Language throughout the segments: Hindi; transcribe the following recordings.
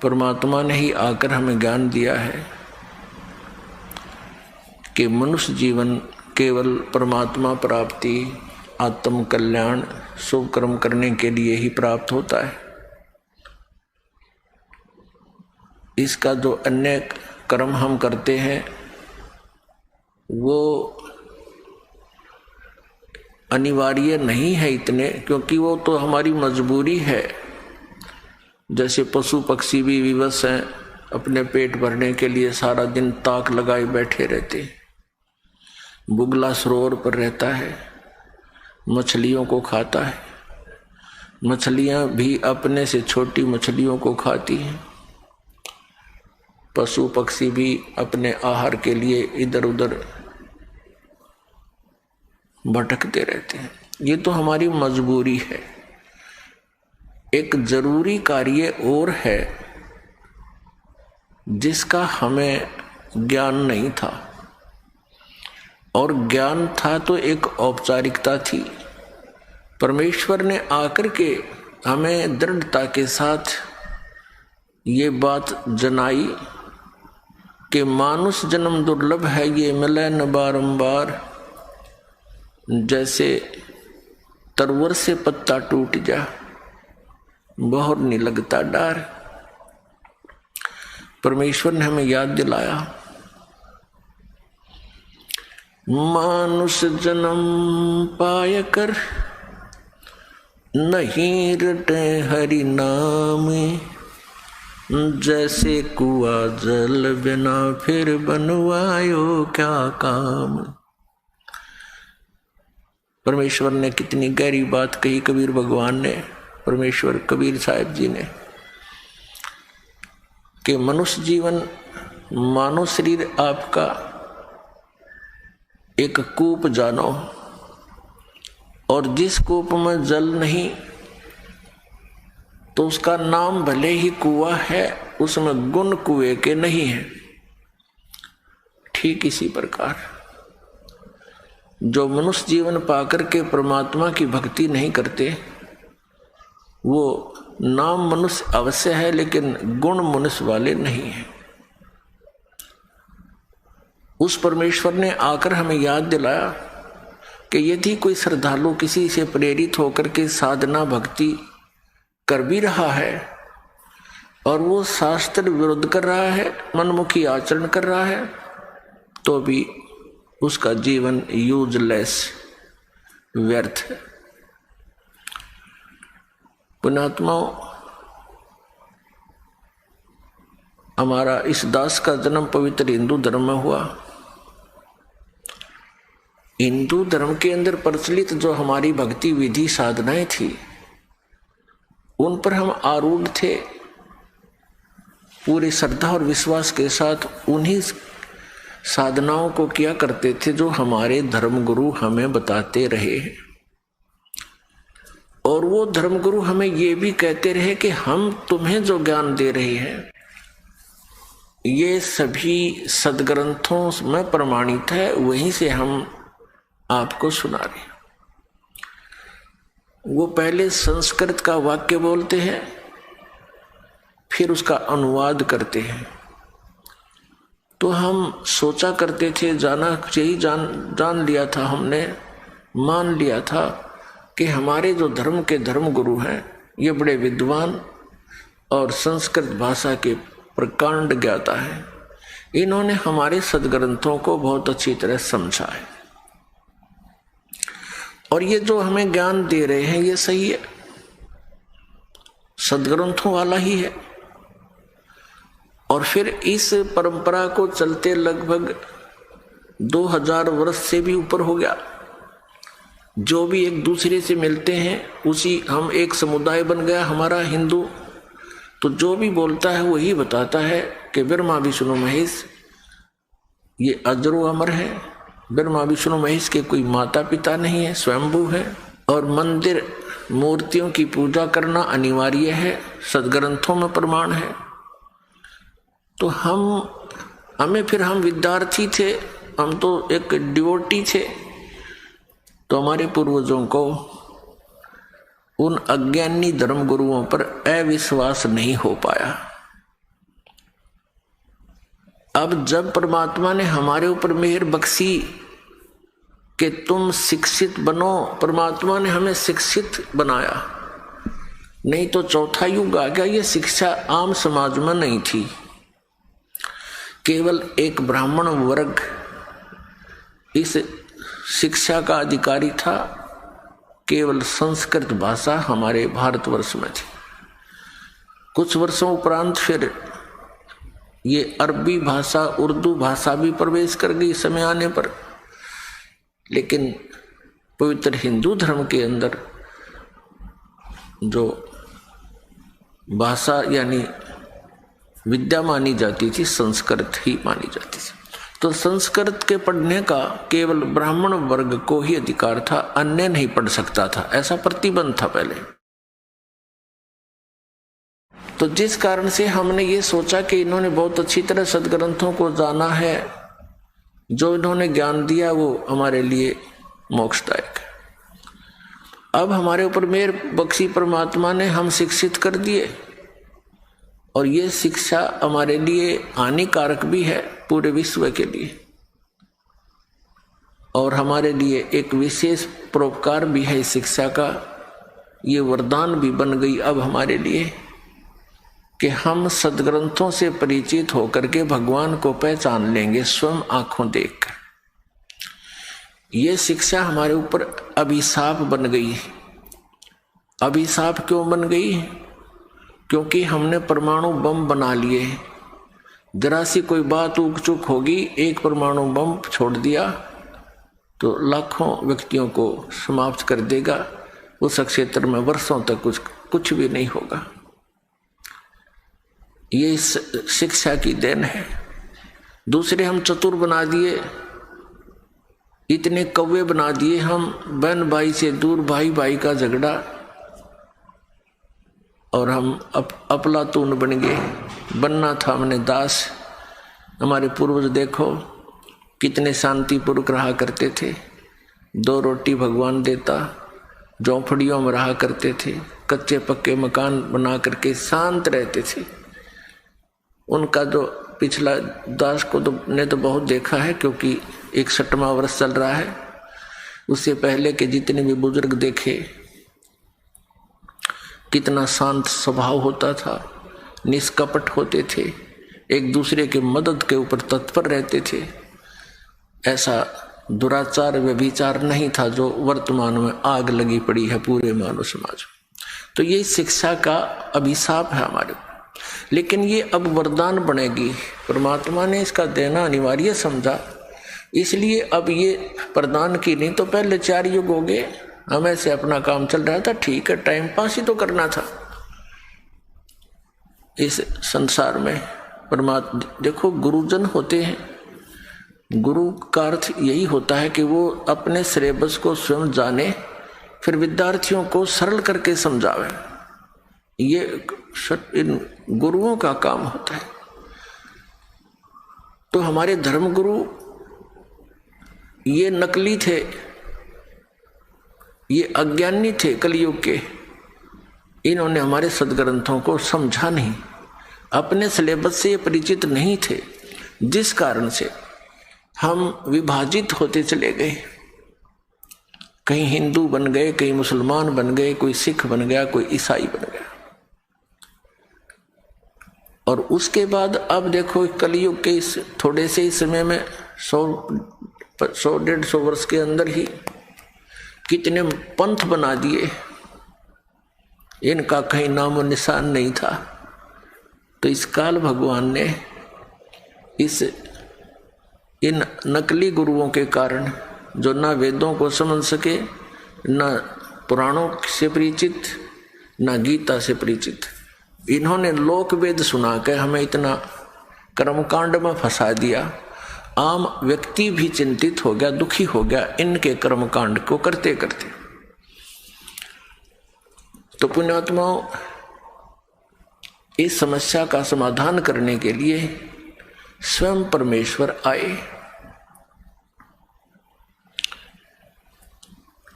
परमात्मा ने ही आकर हमें ज्ञान दिया है कि मनुष्य जीवन केवल परमात्मा प्राप्ति, आत्म कल्याण, शुभ कर्म करने के लिए ही प्राप्त होता है। इसका जो अन्य कर्म हम करते हैं वो अनिवार्य नहीं है इतने, क्योंकि वो तो हमारी मजबूरी है। जैसे पशु पक्षी भी विवश हैं, अपने पेट भरने के लिए सारा दिन ताक लगाए बैठे रहते हैं। बुगला सरोवर पर रहता है, मछलियों को खाता है, मछलियां भी अपने से छोटी मछलियों को खाती हैं। पशु पक्षी भी अपने आहार के लिए इधर उधर भटकते रहते हैं। ये तो हमारी मजबूरी है। एक जरूरी कार्य और है जिसका हमें ज्ञान नहीं था, और ज्ञान था तो एक औपचारिकता थी। परमेश्वर ने आकर के हमें दृढ़ता के साथ ये बात जनाई कि मानुष जन्म दुर्लभ है, ये मिले न बारंबार। जैसे तरवर से पत्ता टूट जा, बहुर नहीं लगता डार। परमेश्वर ने हमें याद दिलाया, मानुष जन्म पाय कर नहीं रटे हरि नाम। जैसे कुआ जल बिना फिर बनवायो क्या काम। परमेश्वर ने कितनी गहरी बात कही कबीर भगवान ने, परमेश्वर कबीर साहिब जी ने, कि मनुष्य जीवन मानव शरीर आपका एक कूप जानो, और जिस कूप में जल नहीं तो उसका नाम भले ही कुआं है, उसमें गुण कुएं के नहीं है। ठीक इसी प्रकार जो मनुष्य जीवन पाकर के परमात्मा की भक्ति नहीं करते, वो नाम मनुष्य अवश्य है लेकिन गुण मनुष्य वाले नहीं है। उस परमेश्वर ने आकर हमें याद दिलाया कि यदि कोई श्रद्धालु किसी से प्रेरित होकर के साधना भक्ति कर भी रहा है और वो शास्त्र विरुद्ध कर रहा है, मनमुखी आचरण कर रहा है, तो भी उसका जीवन यूजलेस, व्यर्थ है। पुण्यात्माओं, हमारा इस दास का जन्म पवित्र हिंदू धर्म में हुआ। हिंदू धर्म के अंदर प्रचलित जो हमारी भक्ति विधि साधनाएं थी, उन पर हम आरूढ़ थे। पूरी श्रद्धा और विश्वास के साथ उन्हीं साधनाओं को किया करते थे जो हमारे धर्मगुरु हमें बताते रहे। और वो धर्मगुरु हमें ये भी कहते रहे कि हम तुम्हें जो ज्ञान दे रहे हैं ये सभी सदग्रंथों में प्रमाणित है, वहीं से हम आपको सुना रहे हैं। वो पहले संस्कृत का वाक्य बोलते हैं, फिर उसका अनुवाद करते हैं। तो हम सोचा करते थे, जान लिया था हमने, मान लिया था कि हमारे जो धर्म के धर्म गुरु हैं ये बड़े विद्वान और संस्कृत भाषा के प्रकांड ज्ञाता है। इन्होंने हमारे सदग्रंथों को बहुत अच्छी तरह समझा है, और ये जो हमें ज्ञान दे रहे हैं ये सही है, सदग्रंथों वाला ही है। और फिर इस परंपरा को चलते लगभग 2000 वर्ष से भी ऊपर हो गया। जो भी एक दूसरे से मिलते हैं उसी, हम एक समुदाय बन गया हमारा हिंदू। तो जो भी बोलता है वही बताता है कि ब्रह्मा विष्णु महेश ये अजरो अमर है। ब्रह्मा विष्णु महेश के कोई माता पिता नहीं है, स्वयंभू है। और मंदिर मूर्तियों की पूजा करना अनिवार्य है, सदग्रंथों में प्रमाण है। तो हम विद्यार्थी थे, हम तो एक डिवोटी थे। तो हमारे पूर्वजों को उन अज्ञानी धर्म गुरुओं पर अविश्वास नहीं हो पाया। अब जब परमात्मा ने हमारे ऊपर मेहर बख्शी कि तुम शिक्षित बनो, परमात्मा ने हमें शिक्षित बनाया, नहीं तो चौथा युग आ गया। ये शिक्षा आम समाज में नहीं थी, केवल एक ब्राह्मण वर्ग इस शिक्षा का अधिकारी था। केवल संस्कृत भाषा हमारे भारतवर्ष में थी। कुछ वर्षों उपरांत फिर ये अरबी भाषा, उर्दू भाषा भी प्रवेश कर गई समय आने पर। लेकिन पवित्र हिंदू धर्म के अंदर जो भाषा यानी विद्या मानी जाती थी, संस्कृत ही मानी जाती थी। तो संस्कृत के पढ़ने का केवल ब्राह्मण वर्ग को ही अधिकार था, अन्य नहीं पढ़ सकता था, ऐसा प्रतिबंध था पहले। तो जिस कारण से हमने ये सोचा कि इन्होंने बहुत अच्छी तरह सदग्रंथों को जाना है, जो इन्होंने ज्ञान दिया वो हमारे लिए मोक्षदायक है। अब हमारे ऊपर मेहर बख्शी परमात्मा ने, हम शिक्षित कर दिए, और ये शिक्षा हमारे लिए हानिकारक भी है पूरे विश्व के लिए, और हमारे लिए एक विशेष परोपकार भी है इस शिक्षा का। ये वरदान भी बन गई अब हमारे लिए कि हम सदग्रंथों से परिचित होकर के भगवान को पहचान लेंगे स्वयं आंखों देखकर। ये शिक्षा हमारे ऊपर अभिशाप बन गई। अभिशाप क्यों बन गई? क्योंकि हमने परमाणु बम बना लिए। जरा सी कोई बात ऊक चूक होगी, एक परमाणु बम छोड़ दिया तो लाखों व्यक्तियों को समाप्त कर देगा। उस क्षेत्र में वर्षों तक कुछ भी नहीं होगा। ये इस शिक्षा की देन है। दूसरे हम चतुर बना दिए, इतने कौवे बना दिए हम, बहन भाई से दूर, भाई भाई का झगड़ा, और हम अफलातून बन गए। बनना था हमने दास। हमारे पूर्वज देखो कितने शांतिपूर्वक रहा करते थे। 2 रोटी भगवान देता, झोंपड़ियों में रहा करते थे, कच्चे पक्के मकान बना करके शांत रहते थे। उनका जो पिछला दास को ने तो बहुत देखा है, क्योंकि 61वां वर्ष चल रहा है। उससे पहले के जितने भी बुजुर्ग देखे, कितना शांत स्वभाव होता था, निष्कपट होते थे, एक दूसरे के मदद के ऊपर तत्पर रहते थे। ऐसा दुराचार व्यभिचार नहीं था जो वर्तमान में आग लगी पड़ी है पूरे मानव समाज में। तो ये शिक्षा का अभिशाप है हमारे। लेकिन ये अब वरदान बनेगी। परमात्मा ने इसका देना अनिवार्य समझा, इसलिए अब ये प्रदान की। नहीं तो पहले 4 युग हो गए, हमें से अपना काम चल रहा था, ठीक है, टाइम पास ही तो करना था इस संसार में। परमात्मा देखो, गुरुजन होते हैं। गुरु का अर्थ यही होता है कि वो अपने सिलेबस को स्वयं जाने, फिर विद्यार्थियों को सरल करके समझावे। ये इन गुरुओं का काम होता है। तो हमारे धर्मगुरु ये नकली थे, ये अज्ञानी थे कलयुग के। इन्होंने हमारे सदग्रंथों को समझा नहीं, अपने सिलेबस से ये परिचित नहीं थे, जिस कारण से हम विभाजित होते चले गए। कहीं हिंदू बन गए, कहीं मुसलमान बन गए, कोई सिख बन गया, कोई ईसाई बन गया। और उसके बाद अब देखो कलयुग के इस थोड़े से ही समय में 100-150 वर्ष के अंदर ही कितने पंथ बना दिए, इनका कहीं नामो निशान नहीं था। तो इस काल भगवान ने इन नकली गुरुओं के कारण, जो ना वेदों को समझ सके, ना पुराणों से परिचित, ना गीता से परिचित, इन्होंने लोक वेद सुना के हमें इतना कर्मकांड में फंसा दिया। आम व्यक्ति भी चिंतित हो गया, दुखी हो गया इनके कर्मकांड को करते करते। तो पुण्यात्माओं, इस समस्या का समाधान करने के लिए स्वयं परमेश्वर आए।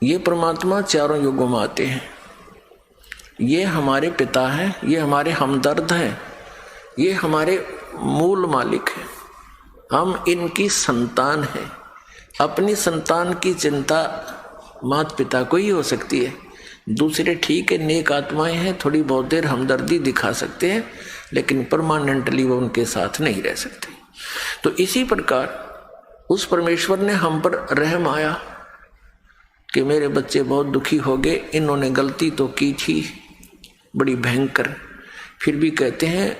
ये परमात्मा चारों युगों में आते हैं। ये हमारे पिता हैं, ये हमारे हमदर्द हैं, ये हमारे मूल मालिक हैं। हम इनकी संतान हैं। अपनी संतान की चिंता माता पिता को ही हो सकती है। दूसरे ठीक है, नेक आत्माएं हैं, थोड़ी बहुत देर हमदर्दी दिखा सकते हैं, लेकिन परमानेंटली वो उनके साथ नहीं रह सकते। तो इसी प्रकार उस परमेश्वर ने हम पर रहम आया कि मेरे बच्चे बहुत दुखी हो गए, इन्होंने गलती तो की थी बड़ी भयंकर, फिर भी कहते हैं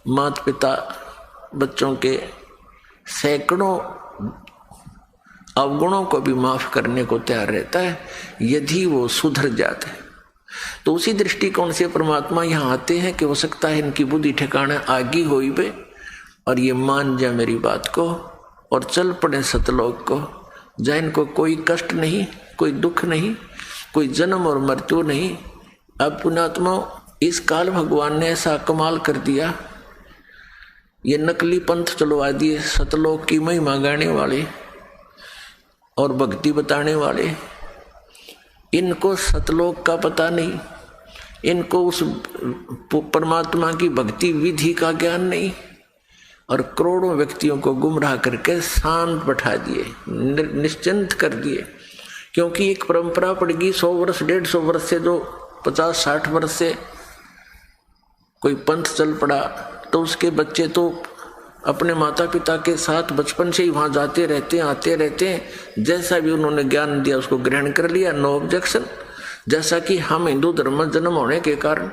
माता पिता बच्चों के सैकड़ों अवगुणों को भी माफ करने को तैयार रहता है यदि वो सुधर जाते हैं। तो उसी दृष्टिकोण से परमात्मा यहाँ आते हैं कि हो सकता है इनकी बुद्धि ठिकाना आगी होई पे और ये मान जाए मेरी बात को और चल पड़े सतलोक को, जहाँ इनको कोई कष्ट नहीं, कोई दुख नहीं, कोई जन्म और मृत्यु नहीं। अब पुण्यात्मा इस काल भगवान ने ऐसा कमाल कर दिया, ये नकली पंथ चलवा दिए, सतलोक की महिमा गाने वाले और भक्ति बताने वाले। इनको सतलोक का पता नहीं, इनको उस परमात्मा की भक्ति विधि का ज्ञान नहीं, और करोड़ों व्यक्तियों को गुमराह करके शांत बैठा दिए, निश्चिंत कर दिए। क्योंकि एक परंपरा पड़ेगी 100 वर्ष 150 वर्ष से, जो 50-60 वर्ष से कोई पंथ चल पड़ा, तो उसके बच्चे तो अपने माता पिता के साथ बचपन से ही वहाँ जाते रहते हैं, आते रहते हैं, जैसा भी उन्होंने ज्ञान दिया उसको ग्रहण कर लिया, नो ऑब्जेक्शन। जैसा कि हम हिंदू धर्म में जन्म होने के कारण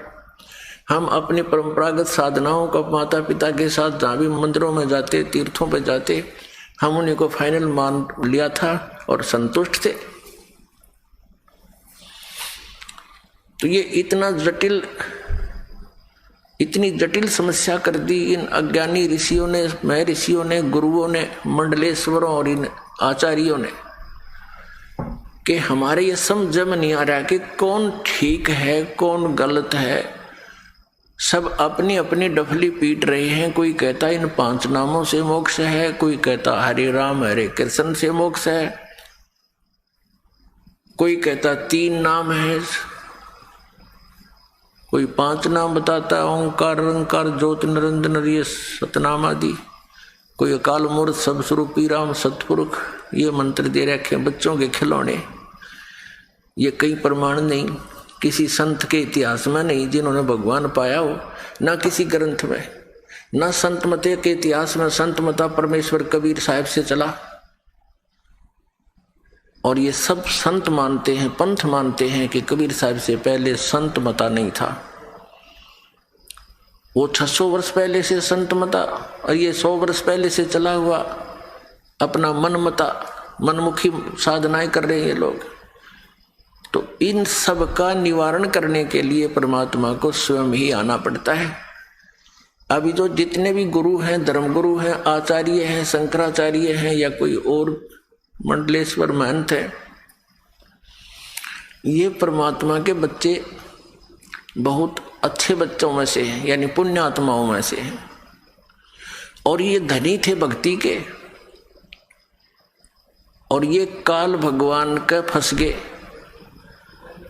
हम अपनी परंपरागत साधनाओं को माता पिता के साथ जहाँ भी मंदिरों में जाते, तीर्थों पे जाते, हम उन्हीं को फाइनल मान लिया था और संतुष्ट थे। तो ये इतनी जटिल समस्या कर दी इन अज्ञानी ऋषियों ने, मह ऋषियों ने, गुरुओं ने, मंडलेश्वरों और इन आचार्यों ने, कि हमारे ये समझ में नहीं आ रहा कि कौन ठीक है कौन गलत है। सब अपनी अपनी डफली पीट रहे हैं। कोई कहता इन 5 नामों से मोक्ष है, कोई कहता हरे राम हरे कृष्ण से मोक्ष है, कोई कहता 3 नाम है, कोई 5 नाम बताता है, ओंकार रंकार ज्योति निरंजन ये सतनाम आदि, कोई अकाल मूर्त सब स्वरूपी राम सतपुरुष ये मंत्र दे रखे बच्चों के खिलौने। ये कई प्रमाण नहीं, किसी संत के इतिहास में नहीं जिन्होंने भगवान पाया हो, ना किसी ग्रंथ में, ना संत मते के इतिहास में संत मता परमेश्वर कबीर साहब से चला। और ये सब संत मानते हैं, पंथ मानते हैं कि कबीर साहब से पहले संत मता नहीं था। वो 600 वर्ष पहले से संत मता और ये 100 वर्ष पहले से चला हुआ अपना मन मता, मनमुखी साधनाएं कर रहे हैं ये लोग। तो इन सब का निवारण करने के लिए परमात्मा को स्वयं ही आना पड़ता है। अभी जो जितने भी गुरु हैं, धर्मगुरु हैं, आचार्य हैं, शंकराचार्य हैं या कोई और मंडलेश्वर महंत है, ये परमात्मा के बच्चे बहुत अच्छे बच्चों में से हैं, यानी पुण्य आत्माओं में से हैं। और ये धनी थे भक्ति के, और ये काल भगवान के फंस गए।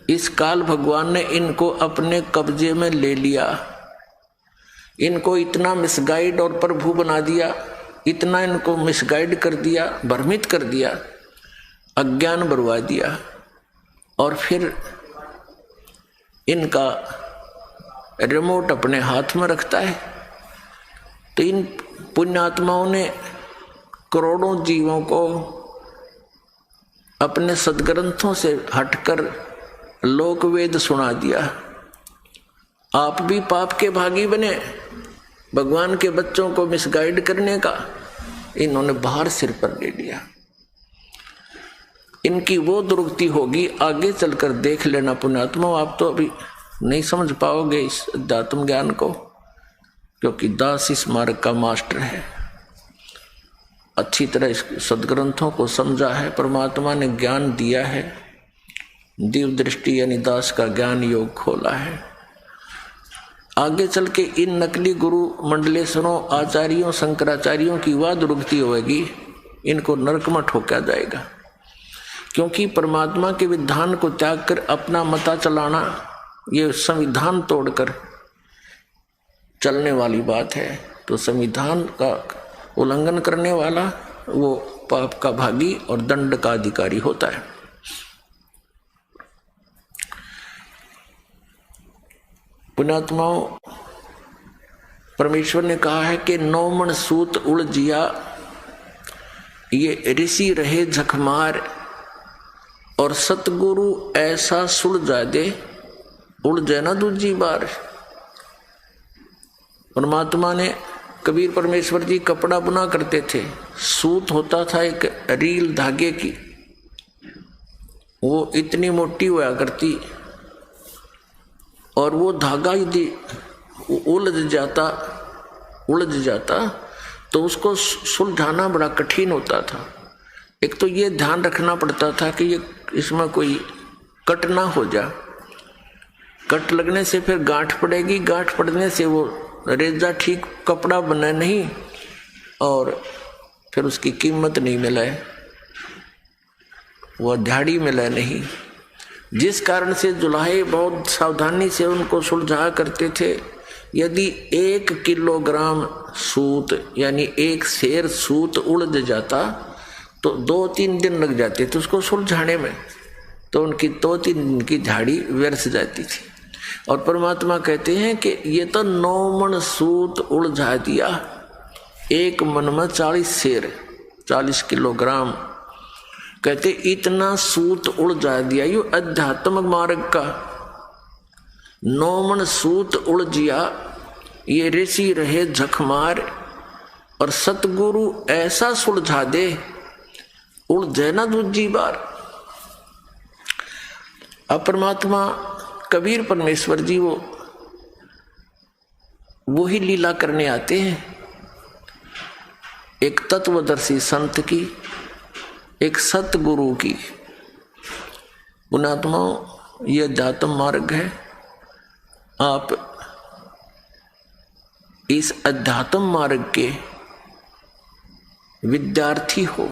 इस काल भगवान ने इनको अपने कब्जे में ले लिया, इनको इतना मिसगाइड और प्रभु बना दिया, इतना इनको मिसगाइड कर दिया, भ्रमित कर दिया, अज्ञान बरवा दिया। और फिर इनका रिमोट अपने हाथ में रखता है। तो इन पुण्यात्माओं ने करोड़ों जीवों को अपने सदग्रंथों से हटकर लोकवेद सुना दिया। आप भी पाप के भागी बने, भगवान के बच्चों को मिसगाइड करने का इन्होंने भार सिर पर ले लिया। इनकी वो दुर्गति होगी, आगे चलकर देख लेना पुण्यात्मा। आप तो अभी नहीं समझ पाओगे इस अध्यात्म ज्ञान को, क्योंकि दास इस मार्ग का मास्टर है, अच्छी तरह इस सदग्रंथों को समझा है, परमात्मा ने ज्ञान दिया है, दिव्य दृष्टि यानी दास का ज्ञान योग खोला है। आगे चल के इन नकली गुरु मंडलेश्वरों, आचार्यों, शंकराचार्यों की वह दुर्गति होगी, इनको नरक में ठोका जाएगा। क्योंकि परमात्मा के विधान को त्याग कर अपना मता चलाना, ये संविधान तोड़कर चलने वाली बात है। तो संविधान का उल्लंघन करने वाला वो पाप का भागी और दंड का अधिकारी होता है। पुण्यात्माओं, परमेश्वर ने कहा है कि 9 मन सूत उलझिया, ये ऋषि रहे झकमार, और सतगुरु ऐसा सुलझा दे, उलझे ना दूजी बार। परमात्मा ने, कबीर परमेश्वर जी कपड़ा बुना करते थे, सूत होता था एक रील धागे की, वो इतनी मोटी हुआ करती, और वो धागा यदि उलझ जाता तो उसको सुलझाना बड़ा कठिन होता था। एक तो ये ध्यान रखना पड़ता था कि ये इसमें कोई कट ना हो जा, कट लगने से फिर गांठ पड़ेगी, गांठ पड़ने से वो रेजा ठीक कपड़ा बने नहीं और फिर उसकी कीमत नहीं मिले, वह दिहाड़ी मिले नहीं। जिस कारण से जुलाहे बहुत सावधानी से उनको सुलझा करते थे। यदि 1 किलोग्राम सूत यानी 1 सेर सूत उलझ जाता तो 2-3 दिन लग जाते थे उसको सुलझाने में, तो उनकी 2-3 दिन की झाड़ी व्यर्थ जाती थी। और परमात्मा कहते हैं कि ये तो 9 मन सूत उलझा दिया, 1 मन में 40 सेर 40 किलोग्राम, कहते इतना सूत उलझा दिया। यो अध्यात्म मार्ग का 9 मन सूत उलझिया, ये ऋषि रहे झकमार, और सतगुरु ऐसा सुलझा दे, उलझे ना दूजी बार। अब परमात्मा कबीर परमेश्वर जी वो ही लीला करने आते हैं, एक तत्वदर्शी संत की, एक सतगुरु की। पुण्यात्माओं, यह अध्यात्म मार्ग है। आप इस अध्यात्म मार्ग के विद्यार्थी हो,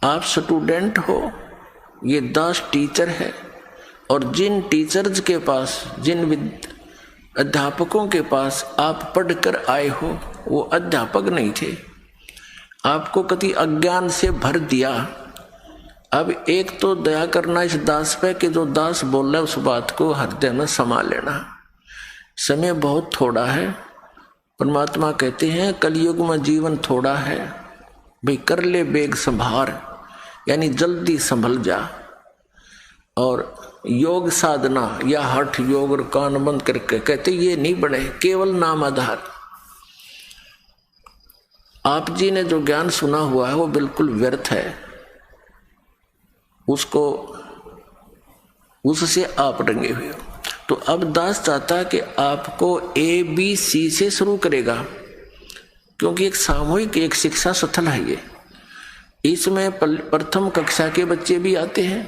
आप स्टूडेंट हो, ये 10 टीचर है, और जिन टीचर्स के पास, जिन अध्यापकों के पास आप पढ़कर आए हो वो अध्यापक नहीं थे, आपको कति अज्ञान से भर दिया। अब एक तो दया करना इस दास पे कि जो दास बोल रहा है उस बात को हृदय में समा लेना। समय बहुत थोड़ा है। परमात्मा कहते हैं कलयुग में जीवन थोड़ा है, भाई कर ले बेग संभार, यानी जल्दी संभल जा। और योग साधना या हठ योग और कान बंद करके कहते ये नहीं बने, केवल नाम आधार। आप जी ने जो ज्ञान सुना हुआ है वो बिल्कुल व्यर्थ है, उससे आप रंगे हुए हो। तो अब दास चाहता है कि आपको ABC से शुरू करेगा, क्योंकि एक सामूहिक एक शिक्षा स्थल है ये। इसमें प्रथम कक्षा के बच्चे भी आते हैं,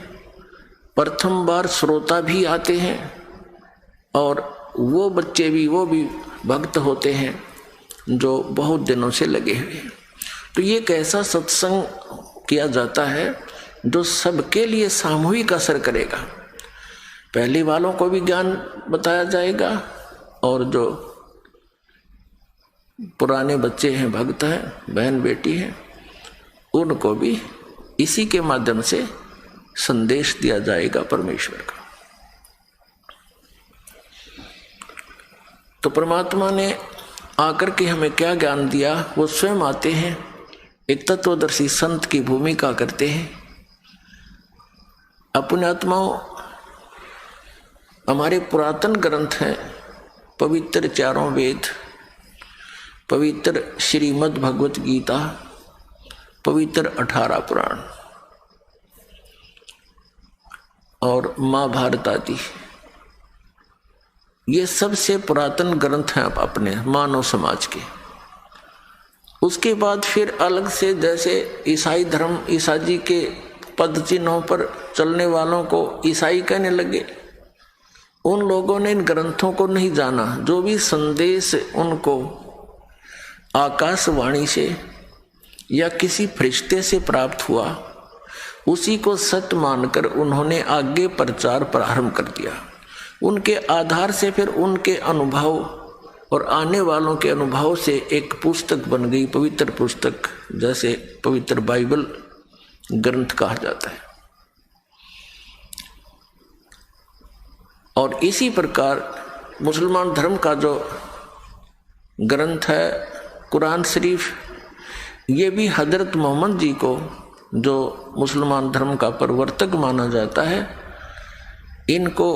प्रथम बार श्रोता भी आते हैं, और वो बच्चे भी, वो भी भक्त होते हैं जो बहुत दिनों से लगे हुए हैं। तो ये एक ऐसा सत्संग किया जाता है जो सबके लिए सामूहिक असर करेगा। पहले वालों को भी ज्ञान बताया जाएगा, और जो पुराने बच्चे हैं, भक्त हैं, बहन बेटी हैं, उनको भी इसी के माध्यम से संदेश दिया जाएगा परमेश्वर का। तो परमात्मा ने आकर के हमें क्या ज्ञान दिया, वो स्वयं आते हैं, एक तत्वदर्शी संत की भूमिका करते हैं। अपने आत्माओं, हमारे पुरातन ग्रंथ हैं, पवित्र 4 वेद, पवित्र श्रीमद् भगवत गीता, पवित्र 18 पुराण और महाभारत आदि, ये सबसे पुरातन ग्रंथ हैं अपने मानव समाज के। उसके बाद फिर अलग से, जैसे ईसाई धर्म, ईसा जी के पद चिन्हों पर चलने वालों को ईसाई कहने लगे। उन लोगों ने इन ग्रंथों को नहीं जाना। जो भी संदेश उनको आकाशवाणी से या किसी फरिश्ते से प्राप्त हुआ, उसी को सत्य मानकर उन्होंने आगे प्रचार प्रारंभ कर दिया। उनके आधार से फिर उनके अनुभव और आने वालों के अनुभव से एक पुस्तक बन गई, पवित्र पुस्तक, जैसे पवित्र बाइबल ग्रंथ कहा जाता है। और इसी प्रकार मुसलमान धर्म का जो ग्रंथ है कुरान शरीफ, ये भी हजरत मोहम्मद जी को, जो मुसलमान धर्म का प्रवर्तक माना जाता है, इनको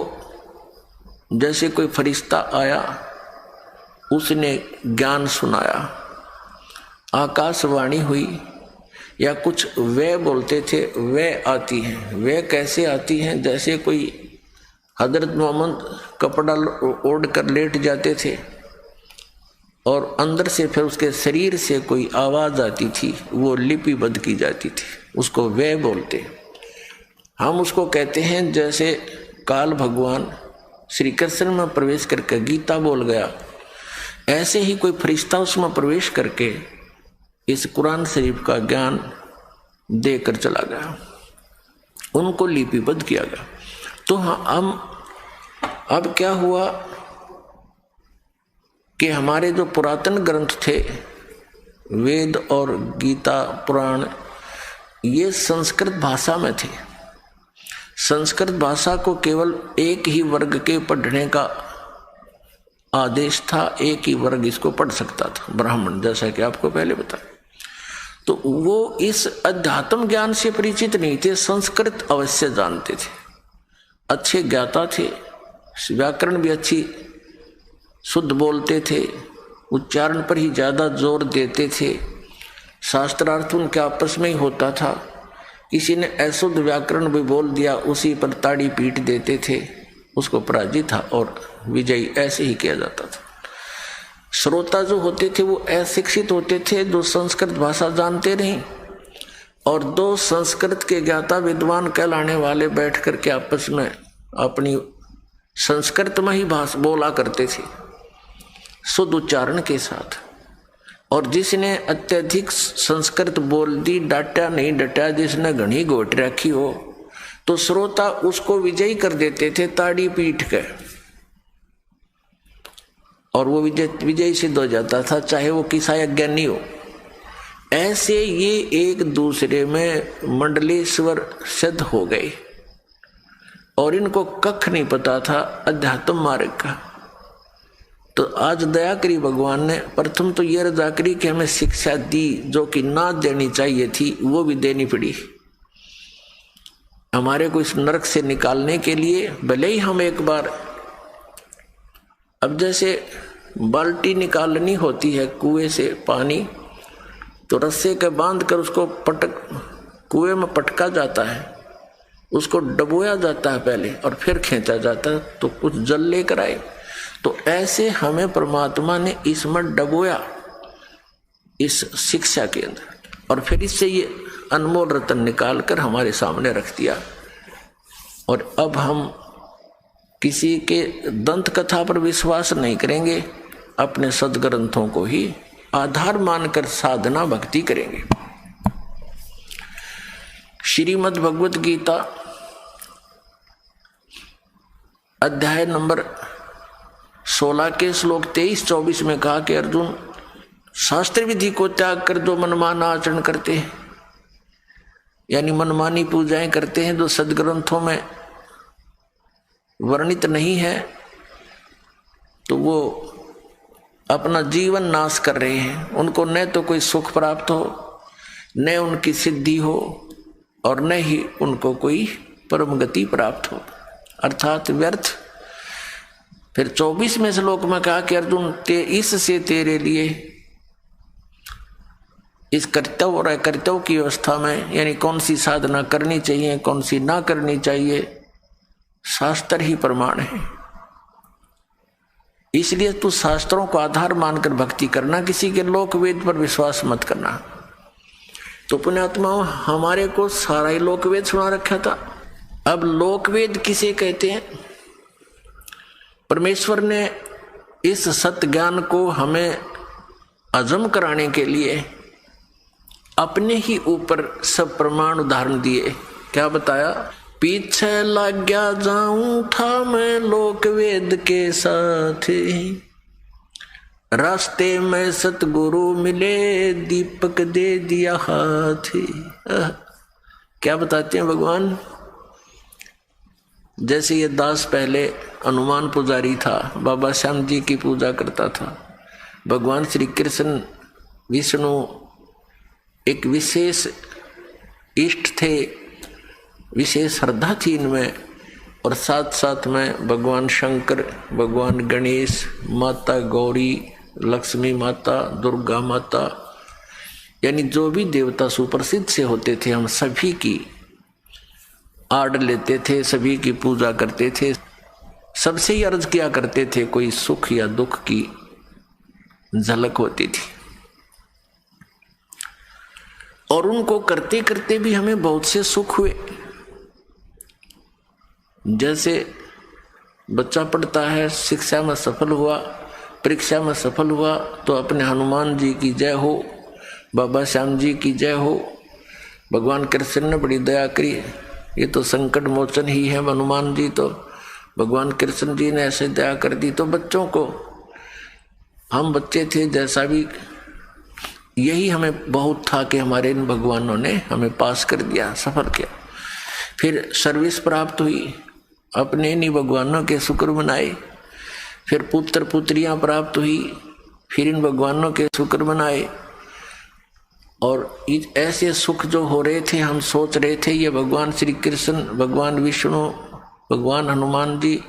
जैसे कोई फरिश्ता आया, उसने ज्ञान सुनाया, आकाशवाणी हुई, या कुछ वे बोलते थे, वे आती हैं। वे कैसे आती हैं? जैसे कोई हजरत मोहम्मद कपड़ा ओढ़ कर लेट जाते थे और अंदर से फिर उसके शरीर से कोई आवाज़ आती थी, वो लिपिबद्ध की जाती थी, उसको वे बोलते। हम उसको कहते हैं जैसे काल भगवान श्री कृष्ण में प्रवेश करके गीता बोल गया, ऐसे ही कोई फरिश्ता उसमें प्रवेश करके इस कुरान शरीफ का ज्ञान देकर चला गया, उनको लिपिबद्ध किया गया। तो हम अब क्या हुआ कि हमारे जो पुरातन ग्रंथ थे, वेद और गीता पुराण, ये संस्कृत भाषा में थे। संस्कृत भाषा को केवल एक ही वर्ग के पढ़ने का आदेश था, एक ही वर्ग इसको पढ़ सकता था, ब्राह्मण, जैसा कि आपको पहले बताया। तो वो इस अध्यात्म ज्ञान से परिचित नहीं थे, संस्कृत अवश्य जानते थे, अच्छे ज्ञाता थे, व्याकरण भी अच्छी शुद्ध बोलते थे, उच्चारण पर ही ज़्यादा जोर देते थे, शास्त्रार्थ उनके आपस में ही होता था। किसी ने अशुद्ध व्याकरण भी बोल दिया, उसी पर ताड़ी पीट देते थे, उसको पराजित था और विजयी ऐसे ही किया जाता था। श्रोता जो होते थे वो अशिक्षित होते थे, जो संस्कृत भाषा जानते नहीं, और दो संस्कृत के ज्ञाता विद्वान कहलाने वाले बैठ करके आपस में अपनी संस्कृत में ही भाषा बोला करते थे, शुद्ध उच्चारण के साथ। और जिसने अत्यधिक संस्कृत बोल दी, डाटा नहीं डटा, जिसने घनी घोट रखी हो, तो श्रोता उसको विजयी कर देते थे ताड़ी पीट के, और वो विजयी सिद्ध हो जाता था, चाहे वो किसा अज्ञानी हो। ऐसे ये एक दूसरे में मंडलेश्वर सिद्ध हो गए, और इनको कख नहीं पता था अध्यात्म मार्ग का। तो आज दया करी भगवान ने, प्रथम तो ये रजा करी कि हमें शिक्षा दी, जो कि ना देनी चाहिए थी वो भी देनी पड़ी हमारे को इस नरक से निकालने के लिए। भले ही हम एक बार, अब जैसे बाल्टी निकालनी होती है कुएं से पानी, तो रस्से के बांध कर उसको कुएं में पटका जाता है, उसको डबोया जाता है पहले और फिर खींचा जाता है, तो कुछ जल लेकर आए। तो ऐसे हमें परमात्मा ने इसमें डबोया, इस शिक्षा के अंदर, और फिर इससे ये अनमोल रतन निकाल कर हमारे सामने रख दिया। और अब हम किसी के दंत कथा पर विश्वास नहीं करेंगे, अपने सदग्रंथों को ही आधार मानकर साधना भक्ति करेंगे। श्रीमद् भगवत गीता अध्याय नंबर 16 के श्लोक 23-24 में कहा कि अर्जुन, शास्त्र विधि को त्याग कर जो मनमाना आचरण करते हैं, यानी मनमानी पूजाएं करते हैं, जो सदग्रंथों में वर्णित नहीं है, तो वो अपना जीवन नाश कर रहे हैं। उनको न तो कोई सुख प्राप्त हो, न उनकी सिद्धि हो, और न ही उनको कोई परम गति प्राप्त हो, अर्थात व्यर्थ। फिर 24वें श्लोक में कहा कि अर्जुन, इससे तेरे लिए इस कर्तव्य और अकर्तव्य की अवस्था में, यानी कौन सी साधना करनी चाहिए कौन सी ना करनी चाहिए, शास्त्र ही प्रमाण है। इसलिए तू शास्त्रों को आधार मानकर भक्ति करना, किसी के लोक वेद पर विश्वास मत करना। तो पुण्यात्माओं, हमारे को सारा ही लोक वेद सुना रखा था। अब लोक वेद किसे कहते हैं? परमेश्वर ने इस सत्य ज्ञान को हमें हजम कराने के लिए अपने ही ऊपर सब प्रमाण उदाहरण दिए। क्या बताया? पीछे लग गया जाऊं था मैं लोक वेद के साथ, रास्ते में सतगुरु मिले, दीपक दे दिया हाथ। क्या बताते हैं भगवान। जैसे ये दास पहले हनुमान पुजारी था, बाबा श्याम जी की पूजा करता था। भगवान श्री कृष्ण विष्णु एक विशेष इष्ट थे, विशेष श्रद्धा थी इनमें। और साथ साथ में भगवान शंकर, भगवान गणेश, माता गौरी, लक्ष्मी माता, दुर्गा माता, यानी जो भी देवता सुप्रसिद्ध से होते थे, हम सभी की आड़ लेते थे, सभी की पूजा करते थे, सबसे ही अर्ज किया करते थे कोई सुख या दुख की झलक होती थी। और उनको करते करते भी हमें बहुत से सुख हुए। जैसे बच्चा पढ़ता है, शिक्षा में सफल हुआ, परीक्षा में सफल हुआ, तो अपने हनुमान जी की जय हो, बाबा श्याम जी की जय हो, भगवान कृष्ण ने बड़ी दया करी, ये तो संकट मोचन ही है हनुमान जी, तो भगवान कृष्ण जी ने ऐसे दया कर दी। तो बच्चों को, हम बच्चे थे जैसा भी, यही हमें बहुत था कि हमारे इन भगवानों ने हमें पास कर दिया, सफल किया। फिर सर्विस प्राप्त हुई, अपने इन्हीं भगवानों के शुक्र मनाए। फिर पुत्र पुत्रियां प्राप्त हुई, फिर इन भगवानों के शुक्र मनाए। और ऐसे सुख जो हो रहे थे, हम सोच रहे थे ये भगवान श्री कृष्ण, भगवान विष्णु, भगवान हनुमान जी,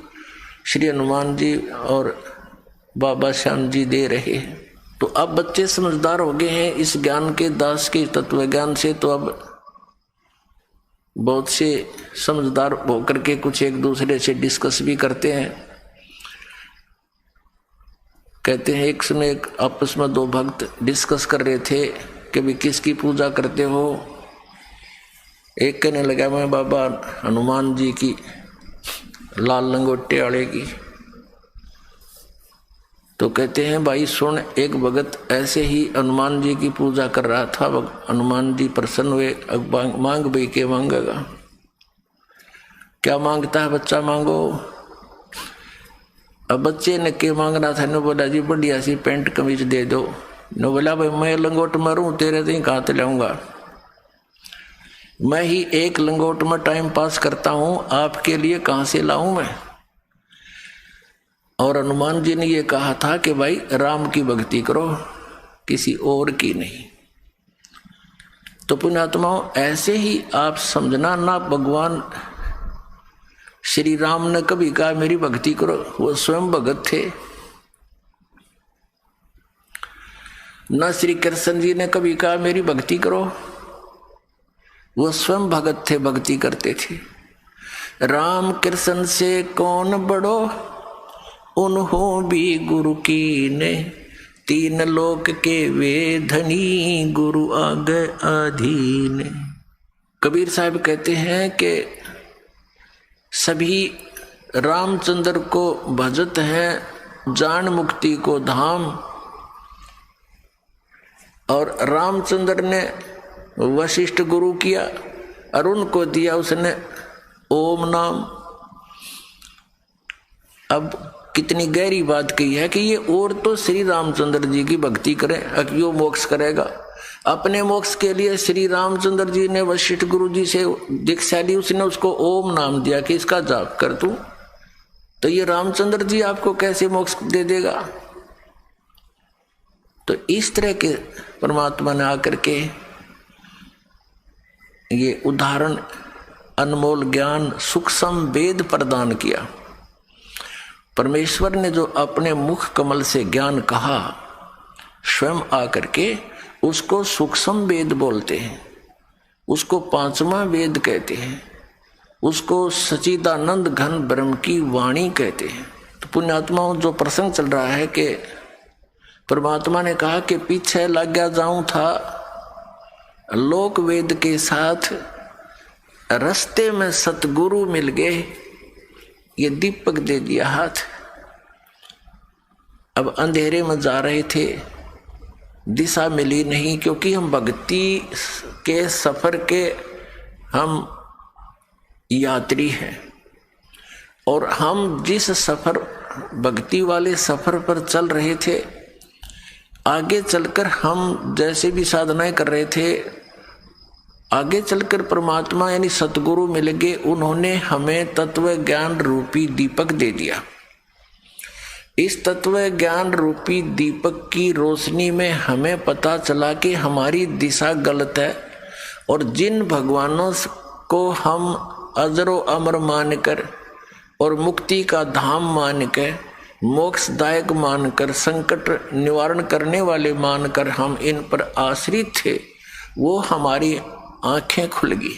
श्री हनुमान जी और बाबा श्याम जी दे रहे हैं। तो अब बच्चे समझदार हो गए हैं इस ज्ञान के, दास के तत्व ज्ञान से। तो अब बहुत से समझदार होकर के कुछ एक दूसरे से डिस्कस भी करते हैं। कहते हैं एक समय एक आपस में दो भक्त डिस्कस कर रहे थे कि भी किसकी पूजा करते हो। एक कहने लगा मैं बाबा हनुमान जी की, लाल लंगोटे वाले की। तो कहते हैं भाई सुन, एक भगत ऐसे ही हनुमान जी की पूजा कर रहा था, हनुमान जी प्रसन्न हुए, अब मांग भाई के मांगेगा। क्या मांगता है बच्चा, मांगो। अब बच्चे ने के मांग रहा था, ने बोला जी बढ़िया सी पेंट कमीज दे दो। ने बोला भाई मैं लंगोट मारूं, तेरे से कहाँ से लाऊंगा, मैं ही एक लंगोट में टाइम पास करता हूं, आपके लिए कहां से लाऊं मैं। और हनुमान जी ने ये कहा था कि भाई राम की भक्ति करो, किसी और की नहीं। तो पुण्यात्माओं, ऐसे ही आप समझना ना, भगवान श्री राम ने कभी कहा मेरी भक्ति करो, वो स्वयं भगत थे। ना श्री कृष्ण जी ने कभी कहा मेरी भक्ति करो, वो स्वयं भगत थे, भक्ति करते थे। राम कृष्ण से कौन बड़ो, उन्हों भी गुरु की ने, तीन लोक के वे धनी, गुरु आगे अधीन। कबीर साहब कहते हैं कि सभी रामचंद्र को भजत हैं, जान मुक्ति को धाम। और रामचंद्र ने वशिष्ठ गुरु किया, अरुण को दिया उसने ओम नाम। अब कितनी गहरी बात कही है कि ये और तो श्री रामचंद्र जी की भक्ति करें, अकियो मोक्ष करेगा। अपने मोक्ष के लिए श्री रामचंद्र जी ने वशिष्ठ गुरु जी से दीक्षा ली, उसने उसको ओम नाम दिया कि इसका जाप कर तू। तो ये रामचंद्र जी आपको कैसे मोक्ष दे देगा। तो इस तरह के परमात्मा ने आकर के ये उदाहरण, अनमोल ज्ञान, सूक्ष्म वेद प्रदान किया। परमेश्वर ने जो अपने मुख कमल से ज्ञान कहा, स्वयं आकर के उसको सूक्ष्म वेद बोलते हैं, उसको पांचवा वेद कहते हैं, उसको सच्चिदानंद घन ब्रह्म की वाणी कहते हैं। तो पुण्यात्माओं, जो प्रसंग चल रहा है कि परमात्मा ने कहा कि पीछे लग गया जाऊं था लोक वेद के साथ, रास्ते में सतगुरु मिल गए, ये दीपक दे दिया हाथ। अब अंधेरे में जा रहे थे, दिशा मिली नहीं, क्योंकि हम भक्ति के सफर के हम यात्री हैं। और हम जिस सफर, भक्ति वाले सफर पर चल रहे थे, आगे चलकर हम जैसे भी साधनाएं कर रहे थे, आगे चलकर परमात्मा यानी सतगुरु मिल गए। उन्होंने हमें तत्व ज्ञान रूपी दीपक दे दिया। इस तत्व ज्ञान रूपी दीपक की रोशनी में हमें पता चला कि हमारी दिशा गलत है, और जिन भगवानों को हम अजरो अमर मानकर और मुक्ति का धाम मानकर, मोक्षदायक मानकर, संकट निवारण करने वाले मानकर हम इन पर आश्रित थे, वो हमारी आंखें खुल गई।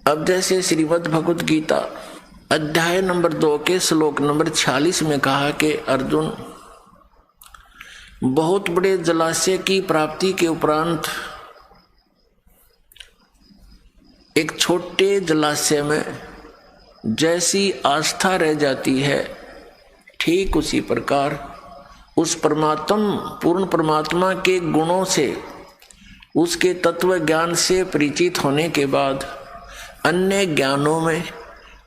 अब जैसे श्रीमद् भगवत गीता अध्याय नंबर 2 के श्लोक नंबर 46 में कहा कि अर्जुन, बहुत बड़े जलाशय की प्राप्ति के उपरांत एक छोटे जलाशय में जैसी आस्था रह जाती है, ठीक उसी प्रकार उस पूर्ण परमात्मा के गुणों से, उसके तत्व ज्ञान से परिचित होने के बाद अन्य ज्ञानों में,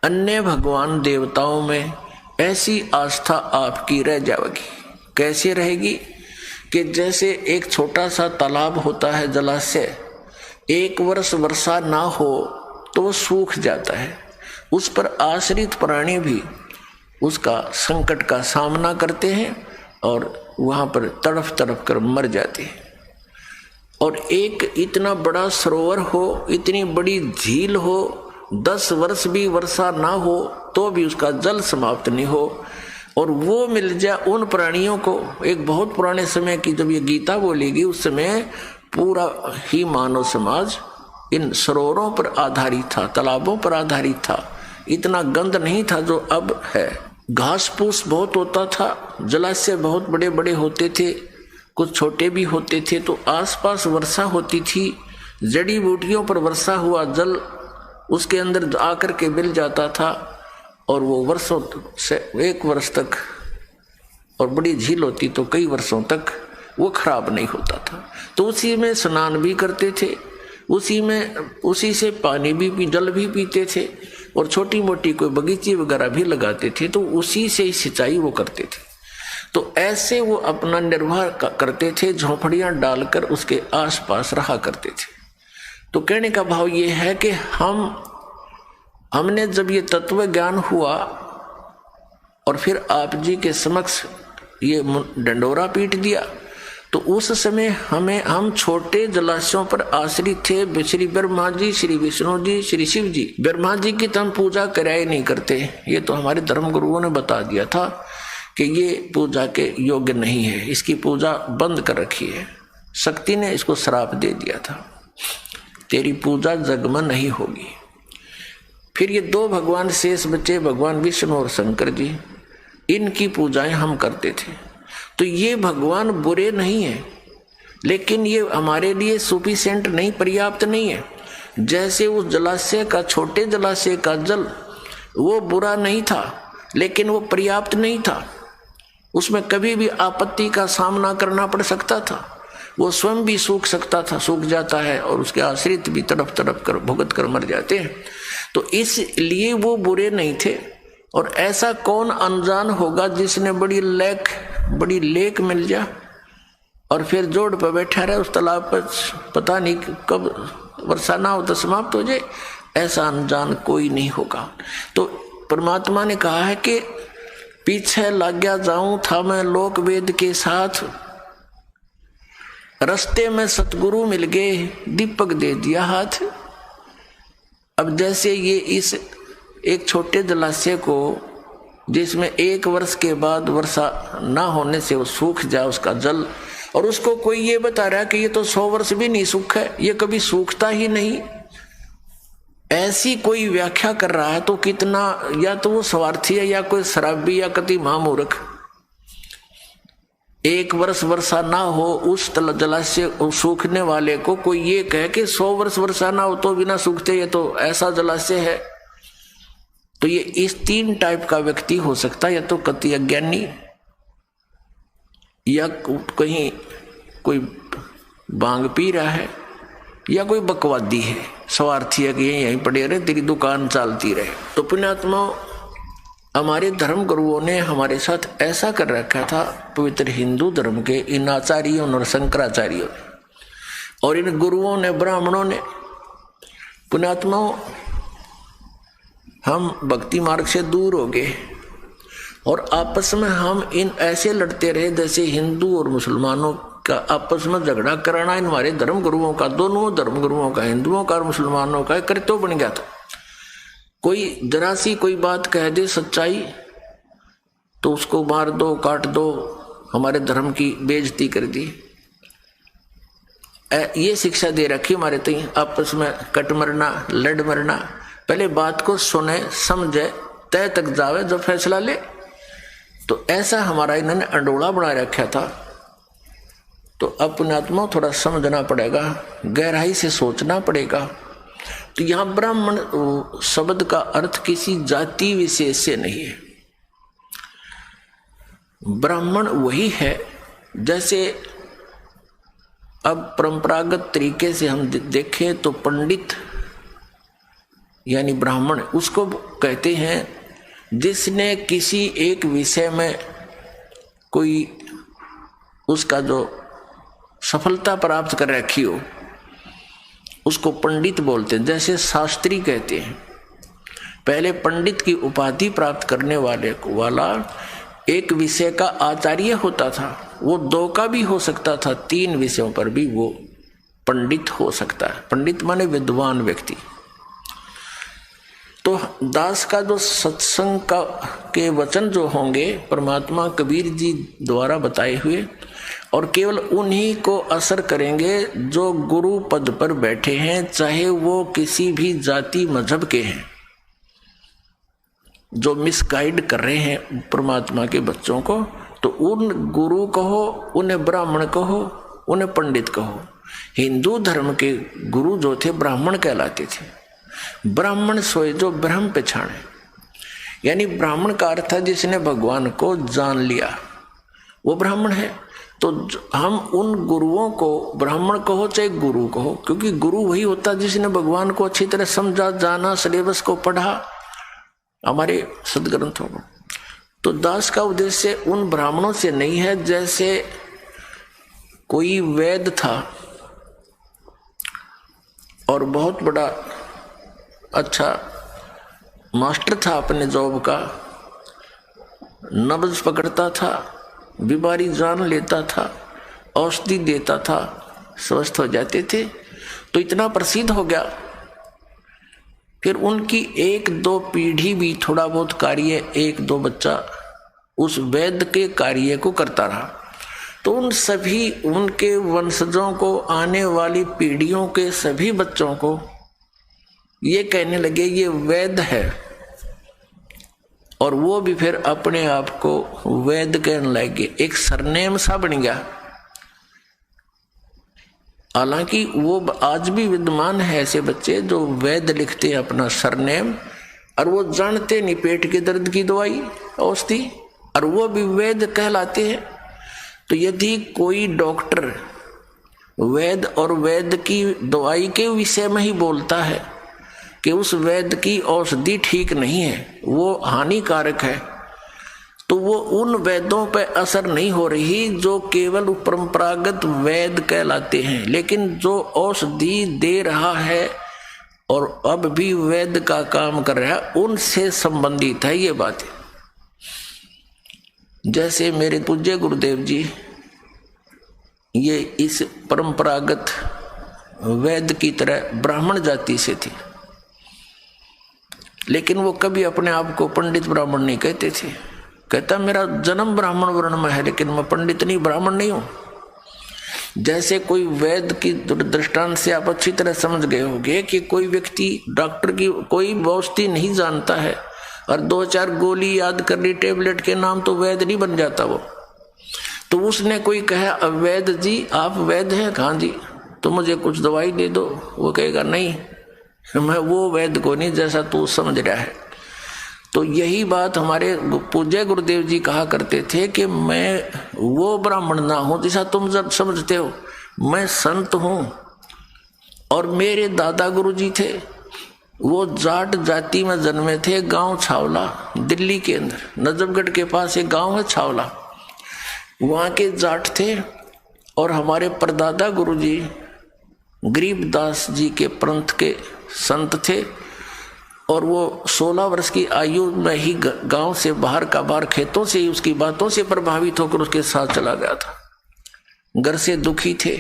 अन्य भगवान देवताओं में ऐसी आस्था आपकी रह जाएगी। कैसे रहेगी कि जैसे एक छोटा सा तालाब होता है, जलाशय, एक वर्ष वर्षा ना हो तो वो सूख जाता है, उस पर आश्रित प्राणी भी उसका संकट का सामना करते हैं और वहां पर तड़फ तड़फ कर मर जाते हैं। और एक इतना बड़ा सरोवर हो, इतनी बड़ी झील हो, 10 वर्ष भी वर्षा ना हो तो भी उसका जल समाप्त नहीं हो, और वो मिल जाए उन प्राणियों को। एक बहुत पुराने समय की जब ये गीता बोलेगी, उस समय पूरा ही मानव समाज इन सरोवरों पर आधारित था, तालाबों पर आधारित था। इतना गंद नहीं था जो अब है। घास फूस बहुत होता था, जलाशय बहुत बड़े बड़े होते थे, कुछ छोटे भी होते थे, तो आसपास वर्षा होती थी, जड़ी बूटियों पर वर्षा हुआ जल उसके अंदर आकर के मिल जाता था, और वो वर्षों से, 1 वर्ष तक, और बड़ी झील होती तो कई वर्षों तक वो खराब नहीं होता था। तो उसी में स्नान भी करते थे, उसी से पानी भी जल भी पीते थे, और छोटी मोटी कोई बगीचे वगैरह भी लगाते थे, तो उसी से सिंचाई वो करते थे। तो ऐसे वो अपना निर्वाह करते थे, झोंपड़ियां डालकर उसके आसपास रहा करते थे। तो कहने का भाव ये है कि हमने जब ये तत्व ज्ञान हुआ और फिर आप जी के समक्ष ये डंडोरा पीट दिया, तो उस समय हम छोटे जलाशयों पर आश्रित थे। श्री ब्रह्मा जी, श्री विष्णु जी, श्री शिव जी। ब्रह्मा जी की तो हम पूजा कराए नहीं करते, ये तो हमारे धर्म गुरुओं ने बता दिया था कि ये पूजा के योग्य नहीं है, इसकी पूजा बंद कर रखी है। शक्ति ने इसको श्राप दे दिया था, तेरी पूजा जग में नहीं होगी। फिर ये 2 भगवान शेष बचे, भगवान विष्णु और शंकर जी, इनकी पूजाएं हम करते थे। तो ये भगवान बुरे नहीं है, लेकिन ये हमारे लिए सफिशिएंट नहीं, पर्याप्त नहीं है। जैसे उस जलाशय का, छोटे जलाशय का जल वो बुरा नहीं था, लेकिन वो पर्याप्त नहीं था, उसमें कभी भी आपत्ति का सामना करना पड़ सकता था, वो स्वयं भी सूख सकता था, सूख जाता है, और उसके आश्रित भी तड़प तड़प कर भुगत कर मर जाते हैं। तो इसलिए वो बुरे नहीं थे। और ऐसा कौन अनजान होगा जिसने बड़ी लेक मिल जा और फिर जोड़ पर बैठा रहे उस तालाब पर, पता नहीं कब वर्षा ना हो तो समाप्त हो जाए, ऐसा अनजान कोई नहीं होगा। तो परमात्मा ने कहा है कि पीछे लग गया जाऊं था मैं लोक वेद के साथ, रास्ते में सतगुरु मिल गए, दीपक दे दिया हाथ। अब जैसे ये इस एक छोटे जलाशय को, जिसमें 1 वर्ष के बाद वर्षा ना होने से वो सूख जाए उसका जल, और उसको कोई ये बता रहा है कि ये तो 100 वर्ष भी नहीं सूखा है, ये कभी सूखता ही नहीं, ऐसी कोई व्याख्या कर रहा है, तो कितना, या तो वो स्वार्थी है, या कोई शराबी, या कति महामूर्ख। 1 वर्ष वर्षा ना हो उस जलाशय सूखने वाले को कोई ये कहे कि 100 वर्ष वर्षा ना हो तो बिना सूखते, ये तो ऐसा जलाशय है। तो ये इस 3 टाइप का व्यक्ति हो सकता है, या तो कति अज्ञानी, या कहीं कोई बांग पी रहा है, या कोई बकवादी है, स्वार्थी है कि यहीं पड़े रहे, तेरी दुकान चलती रहे। तो पुण्यात्मा, हमारे धर्म गुरुओं ने हमारे साथ ऐसा कर रखा था, पवित्र हिंदू धर्म के इन आचार्यों और शंकराचार्यों और इन गुरुओं ने, ब्राह्मणों ने, पुण्यात्माओं, हम भक्ति मार्ग से दूर हो गए और आपस में हम इन ऐसे लड़ते रहे जैसे हिंदू और मुसलमानों का आपस में झगड़ा कराना इन हमारे धर्म गुरुओं का, दोनों धर्म गुरुओं का, हिंदुओं का और मुसलमानों का कर्तव्य बन गया था। कोई जरा सी कोई बात कह दे सच्चाई तो उसको मार दो, काट दो, हमारे धर्म की बेइज्जती कर दी। ये शिक्षा दे रखी हमारे तई, आपस में कट मरना, लड़ मरना। पहले बात को सुने, समझे, तय तक जावे, जो फैसला ले। तो ऐसा हमारा इन्होंने अंडोला बना रखा था। तो अपने आत्मा थोड़ा समझना पड़ेगा, गहराई से सोचना पड़ेगा। तो यहां ब्राह्मण शब्द का अर्थ किसी जाति विशेष से नहीं है। ब्राह्मण वही है, जैसे अब परंपरागत तरीके से हम देखें तो पंडित यानी ब्राह्मण उसको कहते हैं जिसने किसी एक विषय में कोई उसका जो सफलता प्राप्त कर रखी हो, उसको पंडित बोलते हैं। जैसे शास्त्री कहते हैं, पहले पंडित की उपाधि प्राप्त करने वाला एक विषय का आचार्य होता था। वो 2 का भी हो सकता था, 3 विषयों पर भी वो पंडित हो सकता है। पंडित माने विद्वान व्यक्ति। तो दास का जो सत्संग का के वचन जो होंगे परमात्मा कबीर जी द्वारा बताए हुए, और केवल उन्हीं को असर करेंगे जो गुरु पद पर बैठे हैं, चाहे वो किसी भी जाति मजहब के हैं। जो मिसगाइड कर रहे हैं परमात्मा के बच्चों को, तो उन गुरु कहो, उन्हें ब्राह्मण कहो, उन्हें पंडित कहो। हिंदू धर्म के गुरु जो थे ब्राह्मण कहलाते थे। ब्राह्मण सोए जो ब्रह्म पहचाने, यानी ब्राह्मण का अर्थ है जिसने भगवान को जान लिया, वो ब्राह्मण है। तो हम उन गुरुओं को ब्राह्मण कहो चाहे गुरु कहो, क्योंकि गुरु वही होता है जिसने भगवान को अच्छी तरह समझा, जाना, सिलेबस को पढ़ा हमारे सदग्रंथों को। तो दास का उद्देश्य उन ब्राह्मणों से नहीं है। जैसे कोई वैद्य था और बहुत बड़ा अच्छा मास्टर था अपने जॉब का, नब्ज पकड़ता था, बीमारी जान लेता था, औषधि देता था, स्वस्थ हो जाते थे। तो इतना प्रसिद्ध हो गया, फिर उनकी 1-2 पीढ़ी भी थोड़ा बहुत कार्य, 1-2 बच्चा उस वैद्य के कार्य को करता रहा। तो उन सभी उनके वंशजों को, आने वाली पीढ़ियों के सभी बच्चों को ये कहने लगे ये वैद्य है, और वो भी फिर अपने आप को वैद्य कहने लगे। एक सरनेम सा बन गया। हालांकि वो आज भी विद्यमान है ऐसे बच्चे जो वैद्य लिखते हैं अपना सरनेम, और वो जानते नहीं पेट के दर्द की दवाई, औषधि, और वो भी वैद्य कहलाते हैं। तो यदि कोई डॉक्टर वैद्य और वैद्य की दवाई के विषय में ही बोलता है कि उस वैद्य की औषधि ठीक नहीं है, वो हानिकारक है, तो वो उन वैद्यों पर असर नहीं हो रही जो केवल परंपरागत वैद्य कहलाते हैं। लेकिन जो औषधि दे रहा है और अब भी वैद्य का काम कर रहा है, उनसे संबंधित है ये बात। जैसे मेरे पूज्य गुरुदेव जी ये इस परंपरागत वैद्य की तरह ब्राह्मण जाति से थे, लेकिन वो कभी अपने आप को पंडित ब्राह्मण नहीं कहते थे। कहता मेरा जन्म ब्राह्मण वर्ण में है, लेकिन मैं पंडित नहीं, ब्राह्मण नहीं हूं। जैसे कोई वैद्य की दृष्टांत से आप अच्छी तरह समझ गए होंगे कि कोई व्यक्ति डॉक्टर की कोई औषधि नहीं जानता है और 2-4 गोली याद कर ली टेबलेट के नाम, तो वैद्य नहीं बन जाता वो। तो उसने कोई कहा वैद्य जी आप वैद्य हैं? हाँ जी। तो मुझे कुछ दवाई दे दो। वो कहेगा नहीं, मैं वो वैद्य को नहीं जैसा तू समझ रहा है। तो यही बात हमारे पूज्य गुरुदेव जी कहा करते थे कि मैं वो ब्राह्मण ना हूं जैसा तुम जब समझते हो। मैं संत हूं, और मेरे दादा गुरु जी थे वो जाट जाति में जन्मे थे। गांव छावला, दिल्ली के अंदर नजफगढ़ के पास एक गांव है छावला, वहां के जाट थे। और हमारे परदादा गुरुजी गरीबदास जी के पंथ के संत थे। और वो 16 वर्ष की आयु में ही गांव से बाहर का बाहर खेतों से ही उसकी बातों से प्रभावित होकर उसके साथ चला गया था। घर से दुखी थे।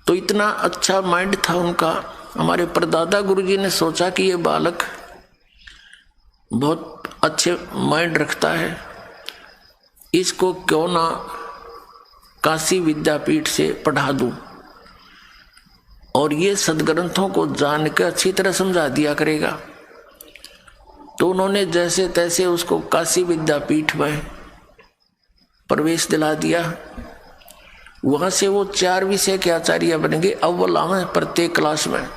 तो इतना अच्छा माइंड था उनका। हमारे परदादा गुरुजी ने सोचा कि ये बालक बहुत अच्छे माइंड रखता है, इसको क्यों ना काशी विद्यापीठ से पढ़ा दूं और ये सदग्रंथों को जान कर अच्छी तरह समझा दिया करेगा। तो उन्होंने जैसे तैसे उसको काशी विद्यापीठ में प्रवेश दिला दिया। वहां से वो 4 विषय के आचार्य बन गए, अव्वल आवे प्रत्येक क्लास में।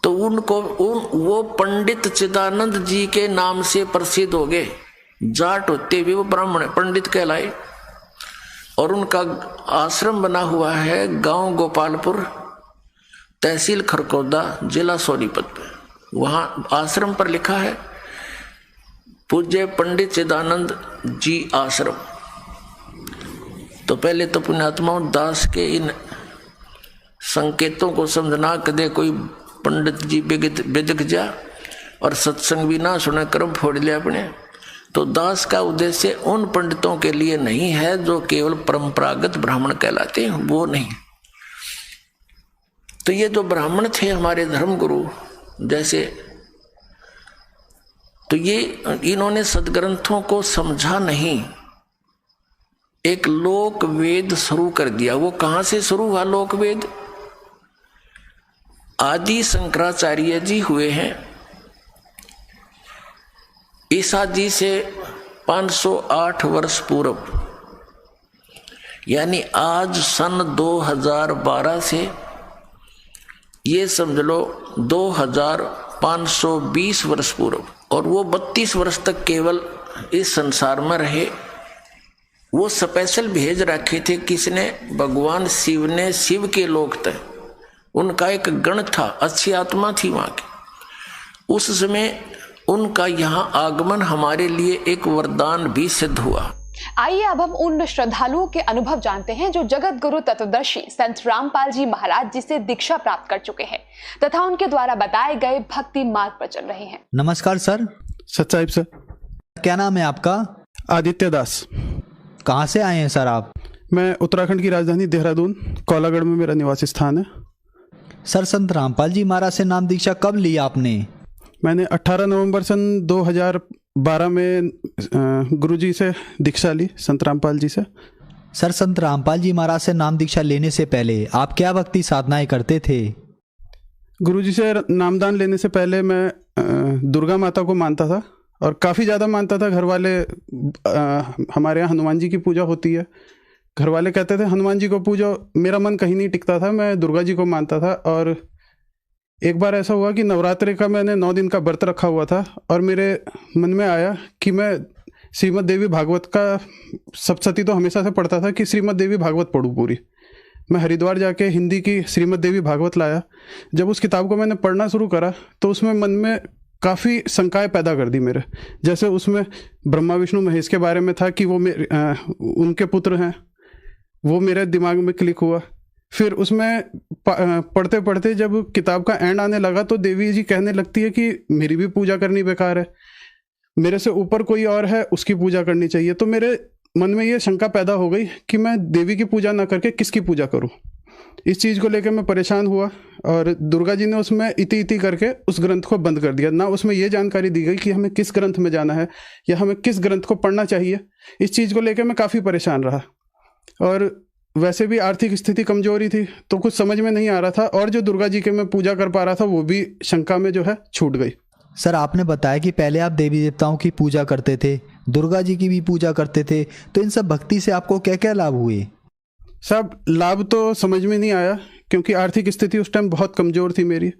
तो वो पंडित चिदानंद जी के नाम से प्रसिद्ध हो गए। जाट होते हुए वो ब्राह्मण पंडित कहलाए। और उनका आश्रम बना हुआ है गांव गोपालपुर, तहसील खरकौदा, जिला सोनीपत में। वहां आश्रम पर लिखा है पूज्य पंडित चिदानंद जी आश्रम। तो पहले तो पुण्यात्माओं दास के इन संकेतों को समझना, कदे कोई पंडित जी बिजक जा और सत्संग भी ना सुने कर्म फोड़ लिया अपने। तो दास का उद्देश्य उन पंडितों के लिए नहीं है जो केवल परंपरागत ब्राह्मण कहलाते हैं, वो नहीं। तो ये जो ब्राह्मण थे हमारे धर्मगुरु जैसे, तो ये इन्होंने सदग्रंथों को समझा नहीं, एक लोक वेद शुरू कर दिया। वो कहां से शुरू हुआ लोक वेद? आदि शंकराचार्य जी हुए हैं ईसा जी से 508 वर्ष पूर्व, यानी आज सन 2012 से ये समझ लो 2520 वर्ष पूर्व। और वो 32 वर्ष तक केवल इस संसार में रहे। वो स्पेशल भेज रखे थे किसने? भगवान शिव ने। शिव के लोग थे, उनका एक गण था, अच्छी आत्मा थी वहां की। उस समय उनका यहाँ आगमन हमारे लिए एक वरदान भी सिद्ध हुआ। आइए अब हम उन श्रद्धालुओं के अनुभव जानते हैं जो जगत गुरु तत्वदर्शी संत रामपाल जी महाराज जी से दीक्षा प्राप्त कर चुके हैं तथा उनके द्वारा बताए गए भक्ति मार्ग पर चल रहे हैं। नमस्कार सर। सच्चाई सर। क्या नाम है आपका? आदित्य दास। कहाँ से आए हैं सर आप? मैं उत्तराखंड की राजधानी देहरादून कोलागढ़ में मेरा निवास स्थान है। सर संत रामपाल जी महाराज से नाम दीक्षा कब ली आपने? मैंने 18 नवंबर सन 2012 में गुरुजी से दीक्षा ली, संत रामपाल जी से। सर संत रामपाल जी महाराज से नाम दीक्षा लेने से पहले आप क्या भक्ति साधनाएं करते थे? गुरुजी से नामदान लेने से पहले मैं दुर्गा माता को मानता था और काफ़ी ज़्यादा मानता था। घर वाले हमारे यहाँ हनुमान जी की पूजा होती है, घर वाले कहते थे हनुमान जी को पूजो। मेरा मन कहीं नहीं टिकता था, मैं दुर्गा जी को मानता था। और एक बार ऐसा हुआ कि नवरात्रि का मैंने 9 दिन का व्रत रखा हुआ था और मेरे मन में आया कि मैं श्रीमद् देवी भागवत का सप्तशती तो हमेशा से पढ़ता था कि श्रीमद् देवी भागवत पढ़ूँ पूरी। मैं हरिद्वार जाके हिंदी की श्रीमद् देवी भागवत लाया। जब उस किताब को मैंने पढ़ना शुरू करा तो उसमें मन में काफ़ी शंकाएं पैदा कर दी मेरे। जैसे उसमें ब्रह्मा विष्णु महेश के बारे में था कि वो उनके पुत्र हैं, वो मेरे दिमाग में क्लिक हुआ। फिर उसमें पढ़ते पढ़ते जब किताब का एंड आने लगा तो देवी जी कहने लगती है कि मेरी भी पूजा करनी बेकार है, मेरे से ऊपर कोई और है उसकी पूजा करनी चाहिए। तो मेरे मन में ये शंका पैदा हो गई कि मैं देवी की पूजा ना करके किसकी पूजा करूं। इस चीज़ को लेकर मैं परेशान हुआ और दुर्गा जी ने उसमें इति इति करके उस ग्रंथ को बंद कर दिया। ना उसमें ये जानकारी दी गई कि हमें किस ग्रंथ में जाना है या हमें किस ग्रंथ को पढ़ना चाहिए। इस चीज़ को लेकर मैं काफ़ी परेशान रहा और वैसे भी आर्थिक स्थिति कमजोरी थी तो कुछ समझ में नहीं आ रहा था और जो दुर्गा जी के मैं पूजा कर पा रहा था वो भी शंका में जो है छूट गई। सर आपने बताया कि पहले आप देवी देवताओं की पूजा करते थे, दुर्गा जी की भी पूजा करते थे, तो इन सब भक्ति से आपको क्या क्या लाभ हुए? सब लाभ तो समझ में नहीं आया क्योंकि आर्थिक स्थिति उस टाइम बहुत कमज़ोर थी मेरी।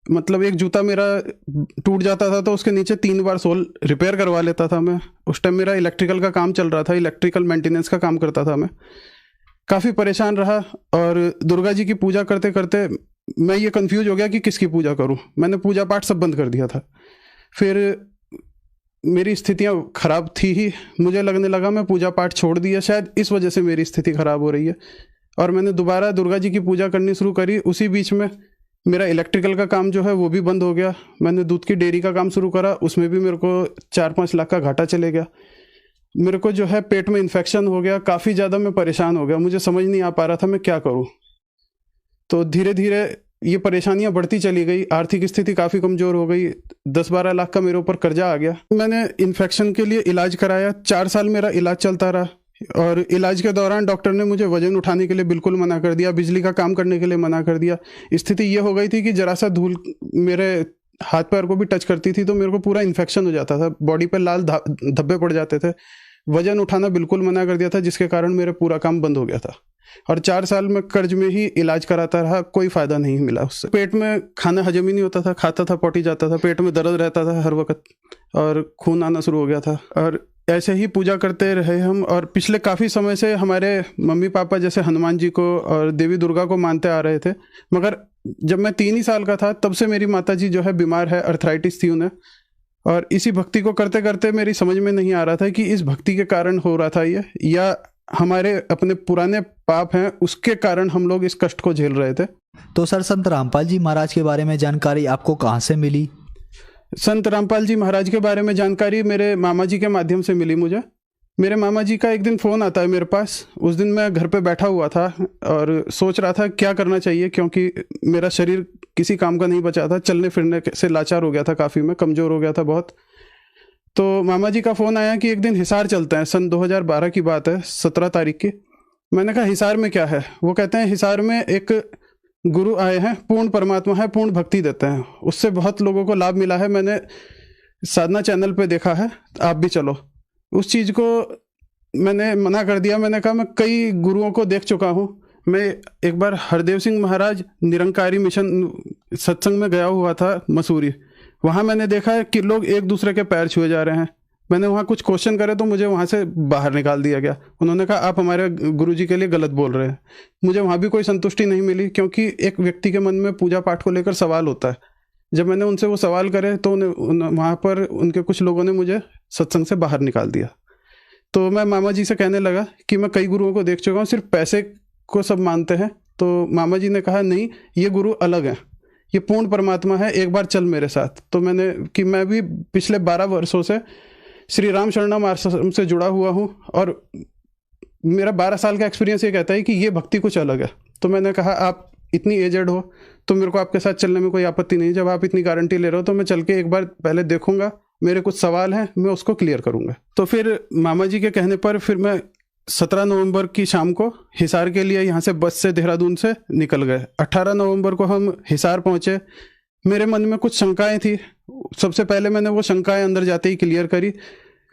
मतलब एक जूता मेरा टूट जाता था तो उसके नीचे 3 बार सोल रिपेयर करवा लेता था मैं। उस टाइम मेरा इलेक्ट्रिकल का काम चल रहा था, इलेक्ट्रिकल मेंटेनेंस का काम करता था मैं। काफ़ी परेशान रहा और दुर्गा जी की पूजा करते करते मैं ये कंफ्यूज हो गया कि किसकी पूजा करूं। मैंने पूजा पाठ सब बंद कर दिया था। फिर मेरी स्थितियां खराब थी ही, मुझे लगने लगा मैं पूजा पाठ छोड़ दिया, शायद इस वजह से मेरी स्थिति खराब हो रही है। और मैंने दोबारा दुर्गा जी की पूजा करनी शुरू करी। उसी बीच में मेरा इलेक्ट्रिकल का काम जो है वो भी बंद हो गया। मैंने दूध की डेयरी का काम शुरू करा, उसमें भी मेरे को 4-5 लाख का घाटा चले गया। मेरे को जो है पेट में इन्फेक्शन हो गया, काफ़ी ज़्यादा मैं परेशान हो गया। मुझे समझ नहीं आ पा रहा था मैं क्या करूँ। तो धीरे धीरे ये परेशानियां बढ़ती चली गई, आर्थिक स्थिति काफ़ी कमज़ोर हो गई, 10-12 लाख का मेरे ऊपर कर्जा आ गया। मैंने इन्फेक्शन के लिए इलाज कराया, 4 साल मेरा इलाज चलता रहा। और इलाज के दौरान डॉक्टर ने मुझे वजन उठाने के लिए बिल्कुल मना कर दिया, बिजली का काम करने के लिए मना कर दिया। स्थिति ये हो गई थी कि जरा सा धूल मेरे हाथ पैर को भी टच करती थी तो मेरे को पूरा इन्फेक्शन हो जाता था, बॉडी पे लाल धब्बे पड़ जाते थे। वजन उठाना बिल्कुल मना कर दिया था, जिसके कारण मेरा पूरा काम बंद हो गया था। और 4 साल में कर्ज में ही इलाज कराता रहा, कोई फ़ायदा नहीं मिला उससे। पेट में खाना हजम ही नहीं होता था, खाता था पॉटी जाता था, पेट में दर्द रहता था हर वक्त और खून आना शुरू हो गया था। और ऐसे ही पूजा करते रहे हम। और पिछले काफ़ी समय से हमारे मम्मी पापा जैसे हनुमान जी को और देवी दुर्गा को मानते आ रहे थे। मगर जब मैं 3 ही साल का था तब से मेरी माता जी जो है बीमार है, अर्थराइटिस थी उन्हें। और इसी भक्ति को करते करते मेरी समझ में नहीं आ रहा था कि इस भक्ति के कारण हो रहा था ये, या हमारे अपने पुराने पाप हैं उसके कारण हम लोग इस कष्ट को झेल रहे थे। तो सर, संत रामपाल जी महाराज के बारे में जानकारी आपको कहाँ से मिली? संत रामपाल जी महाराज के बारे में जानकारी मेरे मामा जी के माध्यम से मिली मुझे। मेरे मामा जी का एक दिन फ़ोन आता है मेरे पास। उस दिन मैं घर पे बैठा हुआ था और सोच रहा था क्या करना चाहिए, क्योंकि मेरा शरीर किसी काम का नहीं बचा था, चलने फिरने से लाचार हो गया था, काफ़ी मैं कमज़ोर हो गया था बहुत। तो मामा जी का फ़ोन आया कि एक दिन हिसार चलते हैं। सन 2012 की बात है, 17 तारीख की। मैंने कहा हिसार में क्या है? वो कहते हैं हिसार में एक गुरु आए हैं, पूर्ण परमात्मा है, पूर्ण भक्ति देते हैं, उससे बहुत लोगों को लाभ मिला है, मैंने साधना चैनल पे देखा है, आप भी चलो। उस चीज़ को मैंने मना कर दिया। मैंने कहा मैं कई गुरुओं को देख चुका हूँ। मैं एक बार हरदेव सिंह महाराज निरंकारी मिशन सत्संग में गया हुआ था मसूरी। वहाँ मैंने देखा है कि लोग एक दूसरे के पैर छुए जा रहे हैं। मैंने वहाँ कुछ क्वेश्चन करे तो मुझे वहाँ से बाहर निकाल दिया गया। उन्होंने कहा आप हमारे गुरुजी के लिए गलत बोल रहे हैं। मुझे वहाँ भी कोई संतुष्टि नहीं मिली, क्योंकि एक व्यक्ति के मन में पूजा पाठ को लेकर सवाल होता है। जब मैंने उनसे वो सवाल करे तो वहाँ पर उनके कुछ लोगों ने मुझे सत्संग से बाहर निकाल दिया। तो मैं मामा जी से कहने लगा कि मैं कई गुरुओं को देख चुका हूँ, सिर्फ पैसे को सब मानते हैं। तो मामा जी ने कहा नहीं, ये गुरु अलग हैं, ये पूर्ण परमात्मा है, एक बार चल मेरे साथ। तो मैं भी पिछले 12 वर्षों से श्री राम शरणम आश्रम से जुड़ा हुआ हूँ और मेरा 12 साल का एक्सपीरियंस ये कहता है कि ये भक्ति कुछ अलग है। तो मैंने कहा आप इतनी एजेड हो तो मेरे को आपके साथ चलने में कोई आपत्ति नहीं, जब आप इतनी गारंटी ले रहे हो तो मैं चल के एक बार पहले देखूंगा, मेरे कुछ सवाल हैं मैं उसको क्लियर करूंगा। तो फिर मामा जी के कहने पर फिर मैं 17 नवंबर की शाम को हिसार के लिए यहाँ से बस से देहरादून से निकल गए। 18 नवंबर को हम हिसार पहुँचे। मेरे मन में कुछ शंकाएं थी। सबसे पहले मैंने वो शंकाएं अंदर जाते ही क्लियर करी।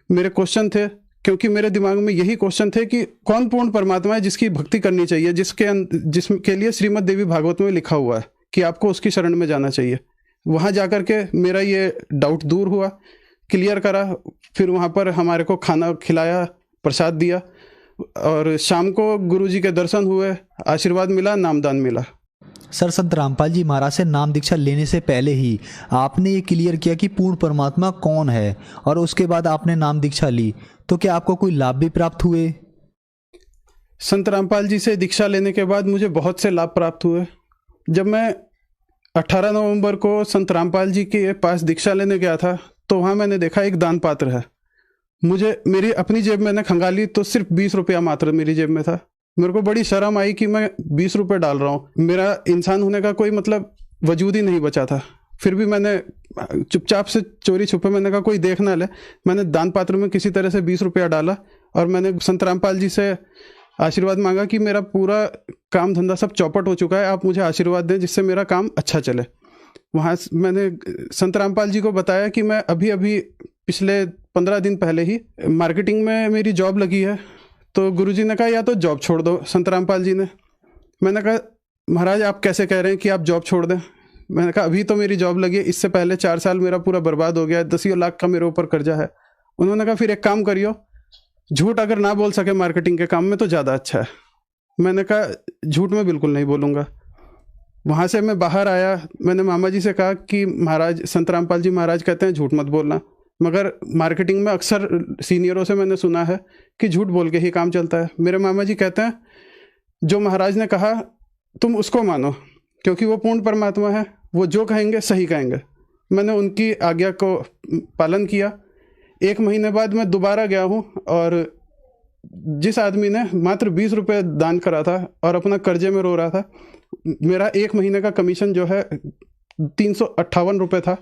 मेरे क्वेश्चन थे, क्योंकि मेरे दिमाग में यही क्वेश्चन थे कि कौन पूर्ण परमात्मा है जिसकी भक्ति करनी चाहिए, जिसके लिए श्रीमद् देवी भागवत में लिखा हुआ है कि आपको उसकी शरण में जाना चाहिए। वहाँ जाकर के मेरा ये डाउट दूर हुआ, क्लियर करा। फिर वहाँ पर हमारे को खाना खिलाया, प्रसाद दिया और शाम को गुरुजी के दर्शन हुए, आशीर्वाद मिला, नामदान मिला। सर, संत रामपाल जी महाराज से नाम दीक्षा लेने से पहले ही आपने ये क्लियर किया कि पूर्ण परमात्मा कौन है, और उसके बाद आपने नाम दीक्षा ली, तो क्या आपको कोई लाभ भी प्राप्त हुए? संत रामपाल जी से दीक्षा लेने के बाद मुझे बहुत से लाभ प्राप्त हुए। जब मैं 18 नवंबर को संत रामपाल जी के पास दीक्षा लेने गया था तो वहाँ मैंने देखा एक दान पात्र है। मेरी अपनी जेब मैंने खंगाली तो सिर्फ 20 रुपया मात्र मेरी जेब में था। मेरे को बड़ी शर्म आई कि मैं 20 रुपये डाल रहा हूँ, मेरा इंसान होने का कोई मतलब वजूद ही नहीं बचा था। फिर भी मैंने चुपचाप से चोरी छुपे, मैंने कहा कोई देख ना ले, मैंने दान पात्र में किसी तरह से 20 रुपया डाला और मैंने संत रामपाल जी से आशीर्वाद मांगा कि मेरा पूरा काम धंधा सब चौपट हो चुका है, आप मुझे आशीर्वाद दें जिससे मेरा काम अच्छा चले। वहाँ मैंने संत रामपाल जी को बताया कि मैं अभी पिछले 15 दिन पहले ही मार्केटिंग में मेरी जॉब लगी है। तो गुरुजी ने कहा या तो जॉब छोड़ दो, संत रामपाल जी ने। मैंने कहा महाराज आप कैसे कह रहे हैं कि आप जॉब छोड़ दें? मैंने कहा अभी तो मेरी जॉब लगी है, इससे पहले 4 साल मेरा पूरा बर्बाद हो गया, 10 लाख का मेरे ऊपर कर्जा है। उन्होंने कहा फिर एक काम करियो, झूठ अगर ना बोल सके मार्केटिंग के काम में तो ज़्यादा अच्छा है। मैंने कहा झूठ मैं बिल्कुल नहीं बोलूँगा। वहाँ से मैं बाहर आया, मैंने मामा जी से कहा कि महाराज, संत रामपाल जी महाराज कहते हैं झूठ मत बोलना, मगर मार्केटिंग में अक्सर सीनियरों से मैंने सुना है कि झूठ बोल के ही काम चलता है। मेरे मामा जी कहते हैं जो महाराज ने कहा तुम उसको मानो, क्योंकि वो पूर्ण परमात्मा है, वो जो कहेंगे सही कहेंगे। मैंने उनकी आज्ञा को पालन किया। 1 महीने बाद मैं दोबारा गया हूँ, और जिस आदमी ने मात्र 20 रुपये दान करा था और अपना कर्जे में रो रहा था, मेरा 1 महीने का कमीशन जो है 358 रुपये था।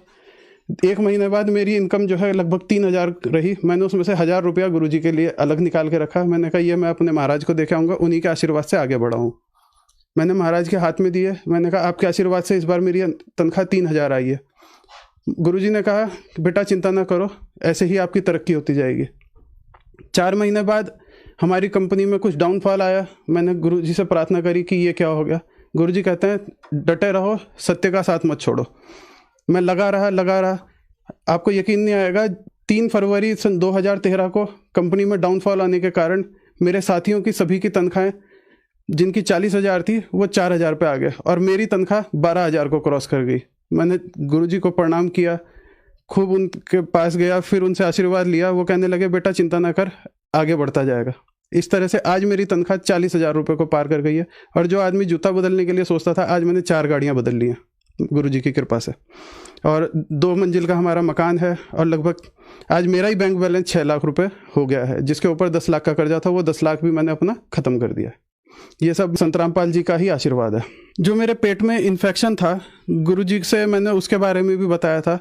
1 महीने बाद मेरी इनकम जो है लगभग 3000 रही। मैंने उसमें से 1000 रुपया गुरुजी के लिए अलग निकाल के रखा। मैंने कहा ये मैं अपने महाराज को देके आऊँगा, उन्हीं के आशीर्वाद से आगे बढ़ा हूँ। मैंने महाराज के हाथ में दिए। मैंने कहा आपके आशीर्वाद से इस बार मेरी तनख्वाह 3000 आई है। गुरुजी ने कहा बेटा चिंता ना करो, ऐसे ही आपकी तरक्की होती जाएगी। 4 महीने बाद हमारी कंपनी में कुछ डाउनफॉल आया। मैंने गुरुजी से प्रार्थना करी कि ये क्या हो गया। गुरुजी कहते हैं डटे रहो, सत्य का साथ मत छोड़ो। मैं लगा रहा। आपको यकीन नहीं आएगा, 3 फरवरी सन 2013 को कंपनी में डाउनफॉल आने के कारण मेरे साथियों की सभी की तनख्वाहें जिनकी 40,000 थी वो 4,000 पे आ गए, और मेरी तनख्वाह 12,000 को क्रॉस कर गई। मैंने गुरुजी को प्रणाम किया, खूब उनके पास गया, फिर उनसे आशीर्वाद लिया। वो कहने लगे बेटा चिंता ना कर, आगे बढ़ता जाएगा। इस तरह से आज मेरी तनख्वाह 40,000 रुपये को पार कर गई है। और जो आदमी जूता बदलने के लिए सोचता था, आज मैंने 4 गाड़ियाँ बदल ली हैं गुरुजी की कृपा से। और 2 मंजिल का हमारा मकान है, और लगभग आज मेरा ही बैंक बैलेंस 6 लाख रुपए हो गया है। जिसके ऊपर 10 लाख का कर्जा था, वो 10 लाख भी मैंने अपना ख़त्म कर दिया है। ये सब संत रामपाल जी का ही आशीर्वाद है। जो मेरे पेट में इन्फेक्शन था, गुरुजी से मैंने उसके बारे में भी बताया था।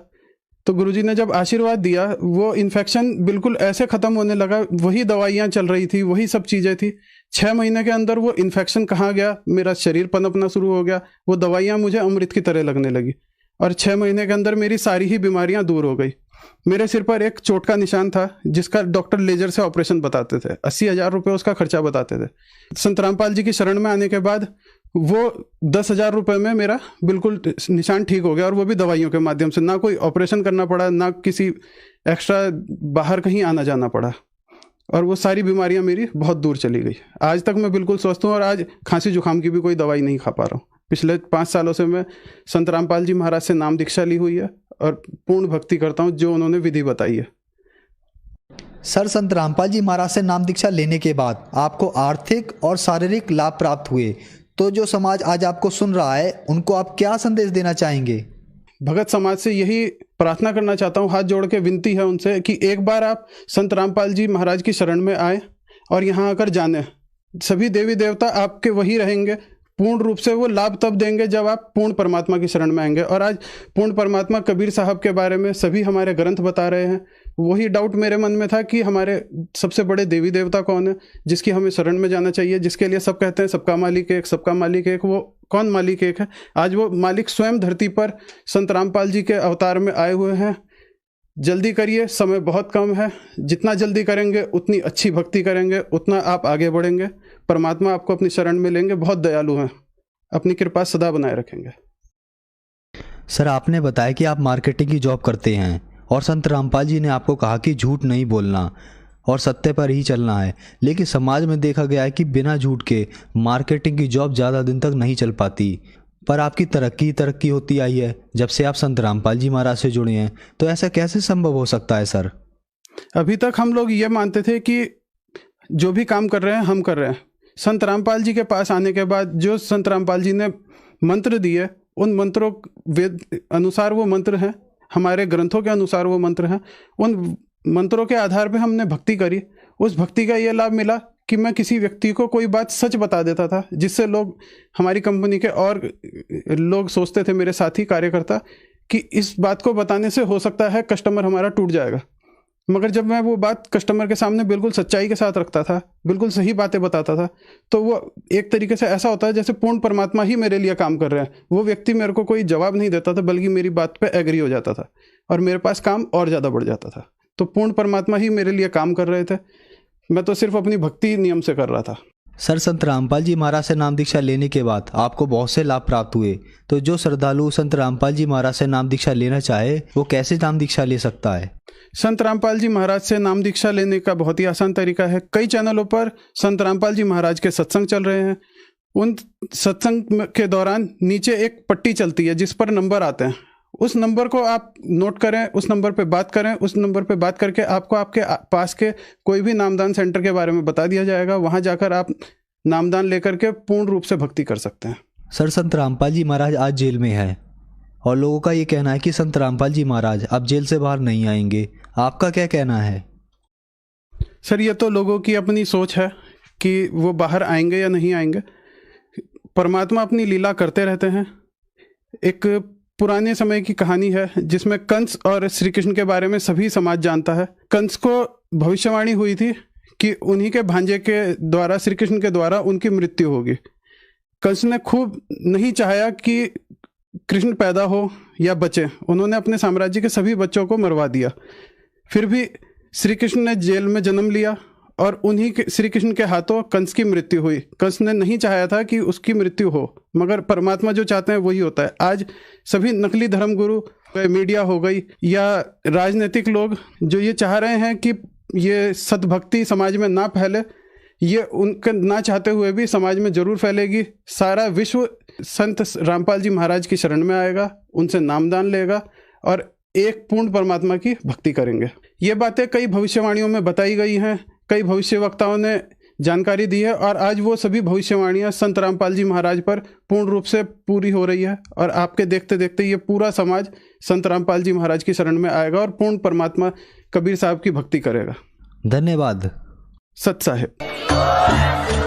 तो गुरुजी ने जब आशीर्वाद दिया, वो इन्फेक्शन बिल्कुल ऐसे ख़त्म होने लगा। वही दवाइयाँ चल रही थी, वही सब चीज़ें थी। 6 महीने के अंदर वो इन्फेक्शन कहाँ गया, मेरा शरीर पनपना शुरू हो गया। वो दवाइयाँ मुझे अमृत की तरह लगने लगी, और 6 महीने के अंदर मेरी सारी ही बीमारियाँ दूर हो गई। मेरे सिर पर एक चोट का निशान था, जिसका डॉक्टर लेजर से ऑपरेशन बताते थे। 80,000 रुपये उसका खर्चा बताते थे। संत रामपाल जी की शरण में आने के बाद वो 10,000 रुपये में मेरा बिल्कुल निशान ठीक हो गया, और वो भी दवाइयों के माध्यम से। ना कोई ऑपरेशन करना पड़ा, ना किसी एक्स्ट्रा बाहर कहीं आना जाना पड़ा, और वो सारी बीमारियां मेरी बहुत दूर चली गई। आज तक मैं बिल्कुल स्वस्थ हूँ, और आज खांसी जुकाम की भी कोई दवाई नहीं खा पा रहा हूँ। पिछले 5 सालों से मैं संत रामपाल जी महाराज से नाम दीक्षा ली हुई है, और पूर्ण भक्ति करता हूँ जो उन्होंने विधि बताई है। सर, संत रामपाल जी महाराज से नाम दीक्षा लेने के बाद आपको आर्थिक और शारीरिक लाभ प्राप्त हुए, तो जो समाज आज आपको सुन रहा है, उनको आप क्या संदेश देना चाहेंगे? भगत समाज से यही प्रार्थना करना चाहता हूँ, हाथ जोड़ के विनती है उनसे कि एक बार आप संत रामपाल जी महाराज की शरण में आए और यहाँ आकर जाने। सभी देवी देवता आपके वही रहेंगे। पूर्ण रूप से वो लाभ तब देंगे जब आप पूर्ण परमात्मा की शरण में आएंगे। और आज पूर्ण परमात्मा कबीर साहब के बारे में सभी हमारे ग्रंथ बता रहे हैं। वही डाउट मेरे मन में था कि हमारे सबसे बड़े देवी देवता कौन है, जिसकी हमें शरण में जाना चाहिए, जिसके लिए सब कहते हैं सबका मालिक एक, सबका मालिक एक। वो कौन मालिक एक है? आज वो मालिक स्वयं धरती पर संत रामपाल जी के अवतार में आए हुए हैं। जल्दी करिए, समय बहुत कम है। जितना जल्दी करेंगे उतनी अच्छी भक्ति करेंगे, उतना आप आगे बढ़ेंगे। परमात्मा आपको अपनी शरण में लेंगे। बहुत दयालु हैं, अपनी कृपा सदा बनाए रखेंगे। सर, आपने बताया कि आप मार्केटिंग की जॉब करते हैं, और संत रामपाल जी ने आपको कहा कि झूठ नहीं बोलना और सत्य पर ही चलना है। लेकिन समाज में देखा गया है कि बिना झूठ के मार्केटिंग की जॉब ज़्यादा दिन तक नहीं चल पाती। पर आपकी तरक्की होती आई है जब से आप संत रामपाल जी महाराज से जुड़े हैं। तो ऐसा कैसे संभव हो सकता है सर? अभी तक हम लोग ये मानते थे कि जो भी काम कर रहे हैं हम कर रहे हैं। संत रामपाल जी के पास आने के बाद जो संत रामपाल जी ने मंत्र दिए, उन मंत्रों वेद अनुसार वो मंत्र हैं, हमारे ग्रंथों के अनुसार वो मंत्र हैं। उन मंत्रों के आधार पे हमने भक्ति करी। उस भक्ति का ये लाभ मिला कि मैं किसी व्यक्ति को कोई बात सच बता देता था, जिससे लोग, हमारी कंपनी के और लोग सोचते थे, मेरे साथी कार्यकर्ता, कि इस बात को बताने से हो सकता है कस्टमर हमारा टूट जाएगा। मगर जब मैं वो बात कस्टमर के सामने बिल्कुल सच्चाई के साथ रखता था, बिल्कुल सही बातें बताता था, तो वो एक तरीके से ऐसा होता है जैसे पूर्ण परमात्मा ही मेरे लिए काम कर रहे हैं। वो व्यक्ति मेरे को कोई जवाब नहीं देता था, बल्कि मेरी बात पे एग्री हो जाता था, और मेरे पास काम और ज़्यादा बढ़ जाता था। तो पूर्ण परमात्मा ही मेरे लिए काम कर रहे थे। मैं तो सिर्फ अपनी भक्ति नियम से कर रहा था। सर, संत रामपाल जी महाराज से नाम दीक्षा लेने के बाद आपको बहुत से लाभ प्राप्त हुए। तो जो श्रद्धालु संत रामपाल जी महाराज से नाम दीक्षा लेना चाहे, वो कैसे नाम दीक्षा ले सकता है? संत रामपाल जी महाराज से नाम दीक्षा लेने का बहुत ही आसान तरीका है। कई चैनलों पर संत रामपाल जी महाराज के सत्संग चल रहे हैं। उन सत्संग के दौरान नीचे एक पट्टी चलती है जिस पर नंबर आते हैं, उस नंबर को आप नोट करें, उस नंबर पे बात करें, उस नंबर पे बात करके आपको आपके पास के कोई भी नामदान सेंटर के बारे में बता दिया जाएगा। वहाँ जाकर आप नामदान लेकर के पूर्ण रूप से भक्ति कर सकते हैं। सर, संत रामपाल जी महाराज आज जेल में है और लोगों का ये कहना है कि संत रामपाल जी महाराज अब जेल से बाहर नहीं आएंगे, आपका क्या कहना है? सर, ये तो लोगों की अपनी सोच है कि वो बाहर आएंगे या नहीं आएंगे। परमात्मा अपनी लीला करते रहते हैं। एक पुराने समय की कहानी है जिसमें कंस और श्री कृष्ण के बारे में सभी समाज जानता है। कंस को भविष्यवाणी हुई थी कि उन्हीं के भांजे के द्वारा, श्री कृष्ण के द्वारा उनकी मृत्यु होगी। कंस ने खूब नहीं चाहा कि कृष्ण पैदा हो या बचे, उन्होंने अपने साम्राज्य के सभी बच्चों को मरवा दिया। फिर भी श्री कृष्ण ने जेल में जन्म लिया और उन्हीं के श्री कृष्ण के हाथों कंस की मृत्यु हुई। कंस ने नहीं चाहा था कि उसकी मृत्यु हो, मगर परमात्मा जो चाहते हैं वही होता है। आज सभी नकली धर्मगुरु, मीडिया हो गई या राजनीतिक लोग जो ये चाह रहे हैं कि ये सद्भक्ति समाज में ना फैले, ये उनके ना चाहते हुए भी समाज में जरूर फैलेगी। सारा विश्व संत रामपाल जी महाराज की शरण में आएगा, उनसे नामदान लेगा और एक पूर्ण परमात्मा की भक्ति करेंगे। ये बातें कई भविष्यवाणियों में बताई गई हैं, कई भविष्यवक्ताओं ने जानकारी दी है और आज वो सभी भविष्यवाणियां संत रामपाल जी महाराज पर पूर्ण रूप से पूरी हो रही है और आपके देखते देखते ये पूरा समाज संत रामपाल जी महाराज की शरण में आएगा और पूर्ण परमात्मा कबीर साहब की भक्ति करेगा। धन्यवाद। सत साहिब।